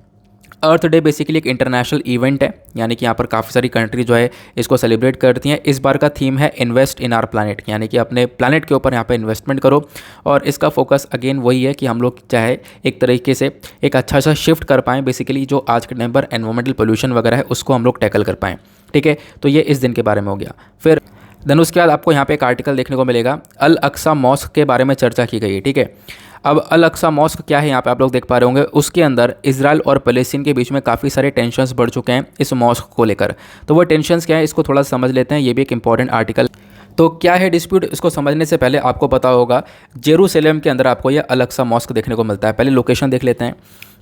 अर्थ डे बेसिकली एक इंटरनेशनल इवेंट है, यानी कि यहाँ पर काफ़ी सारी कंट्री जो है इसको सेलिब्रेट करती हैं। इस बार का थीम है इन्वेस्ट इन आवर प्लानट, यानी कि अपने प्लानट के ऊपर यहाँ पे इन्वेस्टमेंट करो। और इसका फोकस अगेन वही है कि हम लोग चाहे एक तरीके से एक अच्छा सा शिफ्ट कर पाएँ, बेसिकली जो आज के टाइम पर एनवायरमेंटल पोल्यूशन वगैरह है उसको हम लोग टैकल कर पाएँ, ठीक है। तो ये इस दिन के बारे में हो गया। फिर देन उसके बाद आपको यहाँ पे एक आर्टिकल देखने को मिलेगा, अल अक्सा मॉस्क के बारे में चर्चा की गई है, ठीक है। अब अल अक्सा मॉस्क क्या है यहाँ पे आप लोग देख पा रहे होंगे, उसके अंदर इजराइल और फ़लस्तीन के बीच में काफ़ी सारे टेंशन्स बढ़ चुके हैं इस मॉस्क को लेकर। तो वो टेंशन्स क्या है इसको थोड़ा समझ लेते हैं, ये भी एक इंपॉर्टेंट आर्टिकल। तो क्या है डिस्प्यूट, इसको समझने से पहले आपको पता होगा जेरूसलम के अंदर आपको ये अल अक्सा मॉस्क देखने को मिलता है। पहले लोकेशन देख लेते हैं।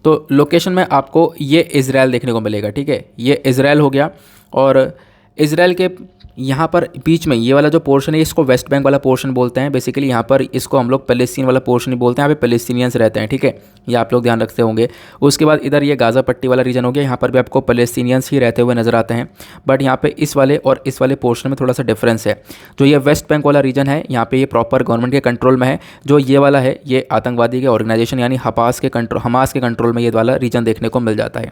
तो लोकेशन में आपको ये इजराइल देखने को मिलेगा, ठीक है, ये इजराइल हो गया। और इजराइल के यहाँ पर बीच में ये वाला जो पोर्शन है इसको वेस्ट बैंक वाला पोर्शन बोलते हैं। बेसिकली यहाँ पर इसको हम लोग फ़लस्तीन वाला पोर्शन ही बोलते हैं, यहाँ पे फ़लस्तीनियंस रहते हैं, ठीक है, ये आप लोग ध्यान रखते होंगे। उसके बाद इधर ये गाज़ा पट्टी वाला रीजन हो गया, यहाँ पर भी आपको फ़लस्तीनियंस ही रहते हुए नज़र आते हैं। बट यहाँ पे इस वाले और इस वाले पोर्शन में थोड़ा सा डिफरेंस है। जो ये वेस्ट बैंक वाला रीजन है यहाँ पे ये प्रॉपर गवर्नमेंट के कंट्रोल में है। जो ये वाला है ये आतंकवादी के ऑर्गेनाइजेशन यानी हमास के कंट्रोल में ये वाला रीजन देखने को मिल जाता है।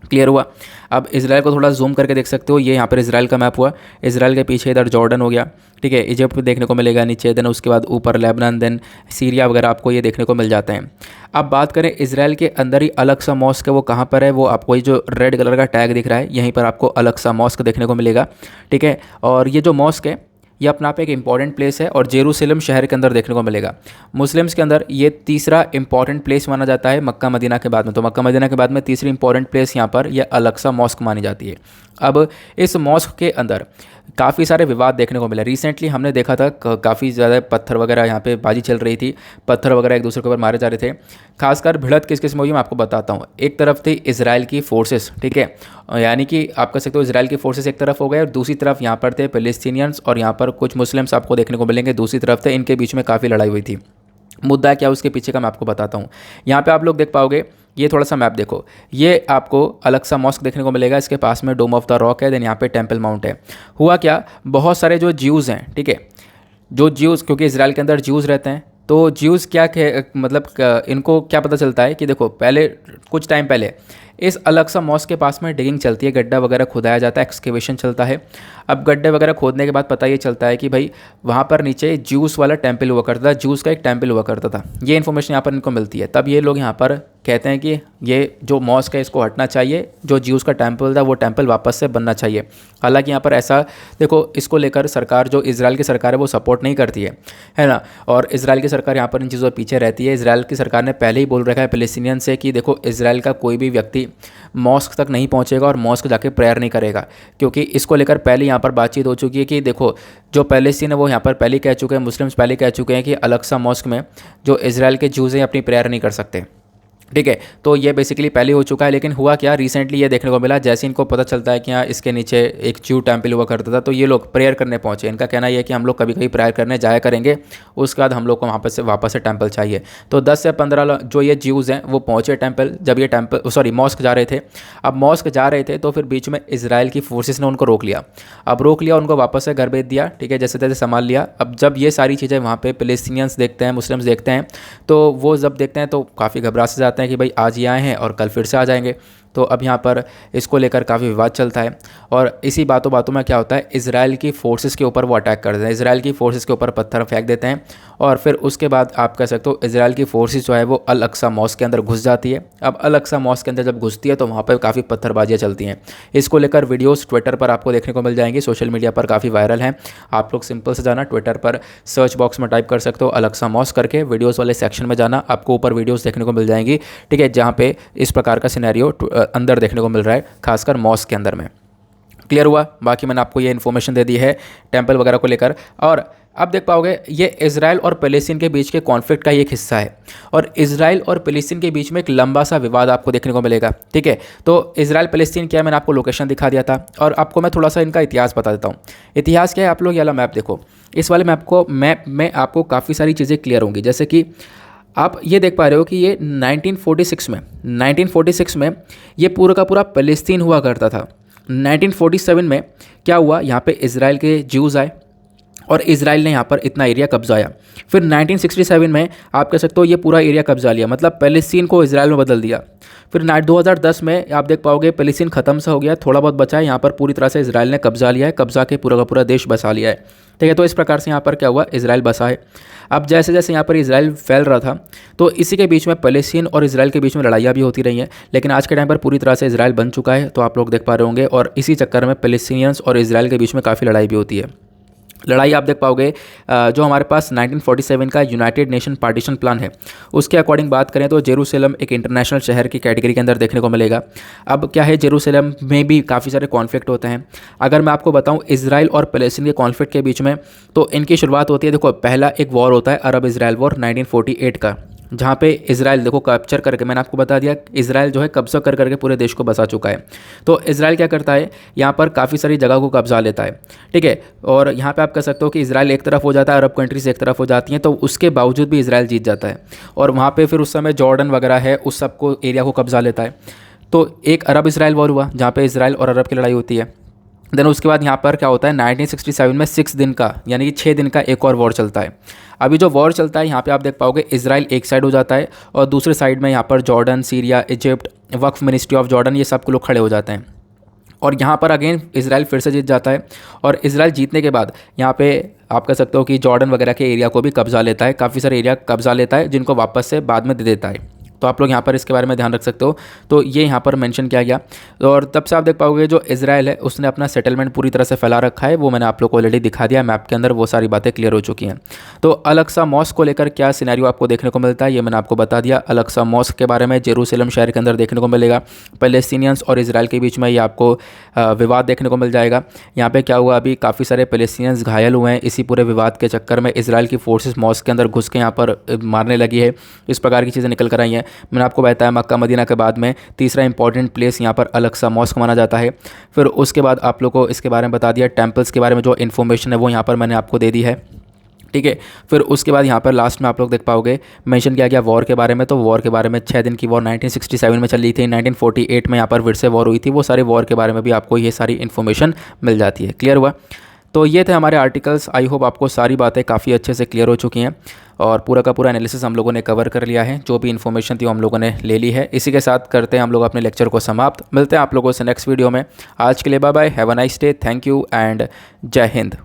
क्लियर हुआ। अब इसराइल को थोड़ा जूम करके देख सकते हो, ये यहाँ पर इसराइल का मैप हुआ। इसराइल के पीछे इधर जॉर्डन हो गया, ठीक है, इजिप्ट देखने को मिलेगा नीचे, देन उसके बाद ऊपर लेबनान, देन सीरिया वगैरह आपको ये देखने को मिल जाते हैं। अब बात करें इसराइल के अंदर ही अल अक्सा मॉस्क है, वो कहाँ पर है, वो आपको ये जो रेड कलर का टैग दिख रहा है यहीं पर आपको अल अक्सा मॉस्क देखने को मिलेगा, ठीक है। और ये जो मॉस्क है ये अपना पे एक इंपॉर्टेंट प्लेस है और जेरूसलम शहर के अंदर देखने को मिलेगा। मुस्लिम्स के अंदर ये तीसरा इंपॉर्टेंट प्लेस माना जाता है मक्का मदीना के बाद में। तो मक्का मदीना के बाद में तीसरी इंपॉर्टेंट प्लेस यहाँ पर यह अल अक्सा मॉस्क मानी जाती है। अब इस मॉस्क के अंदर काफ़ी सारे विवाद देखने को मिले। रिसेंटली हमने देखा था काफ़ी ज़्यादा पत्थर वगैरह यहाँ पे बाजी चल रही थी, पत्थर वगैरह एक दूसरे के ऊपर मारे जा रहे थे। खासकर भिड़त किस किस में हुई मैं आपको बताता हूँ। एक तरफ थी इजराइल की फोर्सेस, ठीक है, यानी कि आप कह सकते हो इजराइल की फोर्सेस एक तरफ हो गए और दूसरी तरफ यहाँ पर थे पैलेस्टीनियंस और यहाँ पर कुछ मुस्लिम्स आपको देखने को मिलेंगे दूसरी तरफ थे। इनके बीच में काफ़ी लड़ाई हुई थी। मुद्दा क्या उसके पीछे का मैं आपको बताता हूँ। यहाँ पे आप लोग देख पाओगे, ये थोड़ा सा मैप देखो, ये आपको अल अक्सा मॉस्क देखने को मिलेगा। इसके पास में डोम ऑफ द रॉक है, देन यहाँ पे टेंपल माउंट है। हुआ क्या, बहुत सारे जो ज्यूज़ हैं, ठीक है, जो ज्यूज़, क्योंकि इसराइल के अंदर ज्यूज़ रहते हैं, तो ज्यूज़ क्या मतलब इनको क्या पता चलता है कि देखो पहले कुछ टाइम पहले इस अल अक्सा मॉस्क के पास में डिगिंग चलती है, गड्ढा वगैरह खुदाया जाता है, एक्सकेवेशन चलता है। अब गड्ढे वगैरह खोदने के बाद पता ये चलता है कि भाई वहाँ पर नीचे ज्यूस वाला टेंपल हुआ करता था, ज्यूस का एक टेंपल हुआ करता था। ये इन्फॉर्मेशन यहाँ पर इनको मिलती है। तब ये लोग यहाँ पर कहते हैं कि ये जो मॉस्क है इसको हटना चाहिए, जो ज्यूस का टेंपल था वो टेंपल वापस से बनना चाहिए। हालांकि यहाँ पर ऐसा देखो, इसको लेकर सरकार, जो इजराइल की सरकार है वो सपोर्ट नहीं करती है ना, और इजराइल की सरकार यहाँ पर इन चीज़ों पीछे रहती है। इजराइल की सरकार ने पहले ही बोल रखा है पैलेस्टीनियन से कि देखो इजराइल का कोई भी व्यक्ति मॉस्क तक नहीं पहुँचेगा और मॉस्क जाके प्रेयर नहीं करेगा, क्योंकि इसको लेकर पहले यहाँ पर बातचीत हो चुकी है कि देखो जो पैलेस्टीन है वो यहाँ पर पहले कह चुके हैं, मुस्लिम्स पहले कह चुके हैं कि अल अक्सा मॉस्क में जो इजराइल के ज्यूज़ हैं अपनी प्रेयर नहीं कर सकते। ठीक है। तो ये बेसिकली पहले हो चुका है, लेकिन हुआ क्या, रिसेंटली ये देखने को मिला, जैसे इनको पता चलता है कि यहाँ इसके नीचे एक च्यू टेम्पल हुआ करता था, तो ये लोग प्रेयर करने पहुँचे। इनका कहना ये है कि हम लोग कभी कभी प्रेयर करने जाया करेंगे, उसके बाद हम लोग को वहाँ पर से वापस से टेम्पल चाहिए। तो 10 से 15 जो ये ज्यूज़ हैं वो पहुँचे टेम्पल, जब ये टेम्पल सॉरी मॉस्क जा रहे थे। अब मॉस्क जा रहे थे तो फिर बीच में इसराइल की फोर्सेस ने उनको रोक लिया। अब रोक लिया, उनको वापस से घर भेज दिया, ठीक है, जैसे तैसे संभाल लिया। अब जब ये सारी चीज़ें वहाँ पे पैलेस्टीनियंस देखते हैं, मुस्लिम्स देखते हैं, तो वो जब देखते हैं तो काफ़ी घबरा से जाते हैं कि भाई आज ये आए हैं और कल फिर से आ जाएंगे। तो अब यहाँ पर इसको लेकर काफ़ी विवाद चलता है, और इसी बातों बातों में क्या होता है, इजराइल की फोर्सेस के ऊपर वो अटैक कर देते हैं, इजराइल की फोर्सेस के ऊपर पत्थर फेंक देते हैं। और फिर उसके बाद आप कह सकते हो इजराइल की फोर्सेस जो है वो अल अक्सा मॉस्क के अंदर घुस जाती है। अब अल अक्सा मॉस्क के अंदर जब घुसती है तो वहाँ पर काफ़ी पत्थरबाजियाँ चलती हैं। इसको लेकर वीडियोज़ ट्विटर पर आपको देखने को मिल जाएंगी, सोशल मीडिया पर काफ़ी वायरल हैं। आप लोग सिंपल से जाना ट्विटर पर सर्च बॉक्स में टाइप कर सकते हो अल अक्सा मॉस्क करके, वीडियोज़ वाले सेक्शन में जाना, आपको ऊपर वीडियोज़ देखने को मिल जाएंगी, ठीक है, जहाँ पे इस प्रकार का सिनेरियो अंदर देखने को मिल रहा है, खासकर मॉस्क के अंदर में। क्लियर हुआ? बाकी मैंने आपको ये इन्फॉर्मेशन दे दी है टेंपल वगैरह को लेकर। और अब देख पाओगे ये इजराइल और पैलेस्टीन के बीच के कॉन्फ्लिक्ट का एक हिस्सा है, और इजराइल और पैलेस्टीन के बीच में एक लंबा सा विवाद आपको देखने को मिलेगा, ठीक है। तो इजराइल पैलेस्टीन क्या है, मैंने आपको लोकेशन दिखा दिया था, और आपको मैं थोड़ा सा इनका इतिहास बता देता हूँ। इतिहास क्या है, आप लोग ये वाला मैप देखो, इस वाले मैप में आपको काफ़ी सारी चीज़ें क्लियर होंगी। जैसे कि आप ये देख पा रहे हो कि ये 1946 में ये पूरा का पूरा पैलेस्तीन हुआ करता था। 1947 में क्या हुआ, यहाँ पे इजराइल के ज्यूज़ आए और इजराइल ने यहाँ पर इतना एरिया कब्जाया। फिर 1967 में आप कह सकते हो ये पूरा एरिया कब्जा लिया, मतलब पैलेस्तीन को इजराइल में बदल दिया। फिर 2010 में आप देख पाओगे पैलेस्तीन ख़त्म सा हो गया, थोड़ा बहुत बचा है, यहाँ पर पूरी तरह से इजराइल ने कब्जा लिया है, कब्जा के पूरा का पूरा देश बसा लिया है, ठीक है। तो इस प्रकार से यहाँ पर क्या हुआ, इजराइल बसा है। अब जैसे जैसे यहाँ पर इजराइल फैल रहा था, तो इसी के बीच में पैलेस्तीन और इजराइल के बीच में लड़ाइयाँ भी होती रही हैं, लेकिन आज के टाइम पर पूरी तरह से इजराइल बन चुका है, तो आप लोग देख पा रहे होंगे। और इसी चक्कर में पैलेस्टीनियंस और इजराइल के बीच में काफ़ी लड़ाई भी होती है। लड़ाई आप देख पाओगे, जो हमारे पास 1947 का यूनाइटेड नेशन पार्टीशन प्लान है, उसके अकॉर्डिंग बात करें तो जेरूसलम एक इंटरनेशनल शहर की कैटेगरी के अंदर देखने को मिलेगा। अब क्या है, जेरूसलम में भी काफ़ी सारे कॉन्फ्लिक्ट होते हैं। अगर मैं आपको बताऊं इजराइल और पैलेस्टीन के कॉन्फ्लिक्ट के बीच में, तो इनकी शुरुआत होती है, देखो पहला एक वॉर होता है अरब इजराइल वॉर 1948 का, जहाँ पे इजराइल देखो कैप्चर करके, मैंने आपको बता दिया इजराइल जो है कब्जा कर करके पूरे देश को बसा चुका है। तो इजराइल क्या करता है, यहाँ पर काफ़ी सारी जगह को कब्जा लेता है, ठीक है। और यहाँ पे आप कह सकते हो कि इजराइल एक तरफ हो जाता है, अरब कंट्रीज एक तरफ हो जाती हैं, तो उसके बावजूद भी इजराइल जीत जाता है। और वहाँ पर फिर उस समय जॉर्डन वगैरह है, उस सबको एरिया को कब्जा लेता है। तो एक अरब इसराइल वॉर हुआ, जहाँ पे इजराइल और अरब की लड़ाई होती है। देन उसके बाद यहाँ पर क्या होता है, 1967 में 6 दिन का यानी कि 6 दिन का एक और वॉर चलता है। अभी जो वॉर चलता है यहाँ पे आप देख पाओगे इजराइल एक साइड हो जाता है, और दूसरे साइड में यहाँ पर Jordan, Syria, Egypt, Waqf ministry of Jordan, ये सब लोग खड़े हो जाते हैं। और यहाँ पर अगेन इजराइल फिर से जीत जाता है, और इजराइल जीतने के बाद यहाँ पे आप कह सकते हो कि जॉर्डन वगैरह के एरिया को भी कब्जा लेता है, काफ़ी सारे एरिया कब्जा लेता है, जिनको वापस से बाद में दे देता है। तो आप लोग यहाँ पर इसके बारे में ध्यान रख सकते हो। तो ये यहाँ पर मेंशन किया गया, और तब से आप देख पाओगे जो इजराइल है उसने अपना सेटलमेंट पूरी तरह से फैला रखा है, वो मैंने आप लोग को ऑलरेडी दिखा दिया मैप के अंदर, वो सारी बातें क्लियर हो चुकी हैं। तो अल अक्सा मॉस्क को लेकर क्या सिनेरियो आपको देखने को मिलता है, ये मैंने आपको बता दिया। अल अक्सा मॉस्क के बारे में जेरूसलम शहर के अंदर देखने को मिलेगा, पैलेस्टीनियंस और इजराइल के बीच में ये आपको विवाद देखने को मिल जाएगा। यहाँ पर क्या हुआ, अभी काफ़ी सारे पैलेस्टीनियंस घायल हुए हैं इसी पूरे विवाद के चक्कर में, इजराइल की फोर्सेस मॉस्क के अंदर घुस के यहाँ पर मारने लगी है, इस प्रकार की चीज़ें निकल कर आई हैं। मैंने आपको बताया मक्का मदीना के बाद में तीसरा इंपॉर्टेंट प्लेस यहाँ पर अल अक्सा मॉस्क माना जाता है। फिर उसके बाद आप लोगों को इसके बारे में बता दिया, टेम्पल्स के बारे में जो इन्फॉर्मेशन है वो यहाँ पर मैंने आपको दे दी है, ठीक है। फिर उसके बाद यहाँ पर लास्ट में आप लोग देख पाओगे मेंशन किया गया वॉर के बारे में। तो वॉर के बारे में 6 दिन की वॉर 1967 में चल रही थी, 1948 में यहाँ पर फिर से वॉर हुई थी, वो सारे वॉर के बारे में भी आपको ये सारी इन्फॉर्मेशन मिल जाती है। क्लियर हुआ? तो ये थे हमारे आर्टिकल्स। आई होप आपको सारी बातें काफ़ी अच्छे से क्लियर हो चुकी हैं, और पूरा का पूरा एनालिसिस हम लोगों ने कवर कर लिया है, जो भी इन्फॉर्मेशन थी वो हम लोगों ने ले ली है। इसी के साथ करते हैं हम लोग अपने लेक्चर को समाप्त। मिलते हैं आप लोगों से नेक्स्ट वीडियो में। आज के लिए bye bye, have a nice day, thank you and जय हिंद।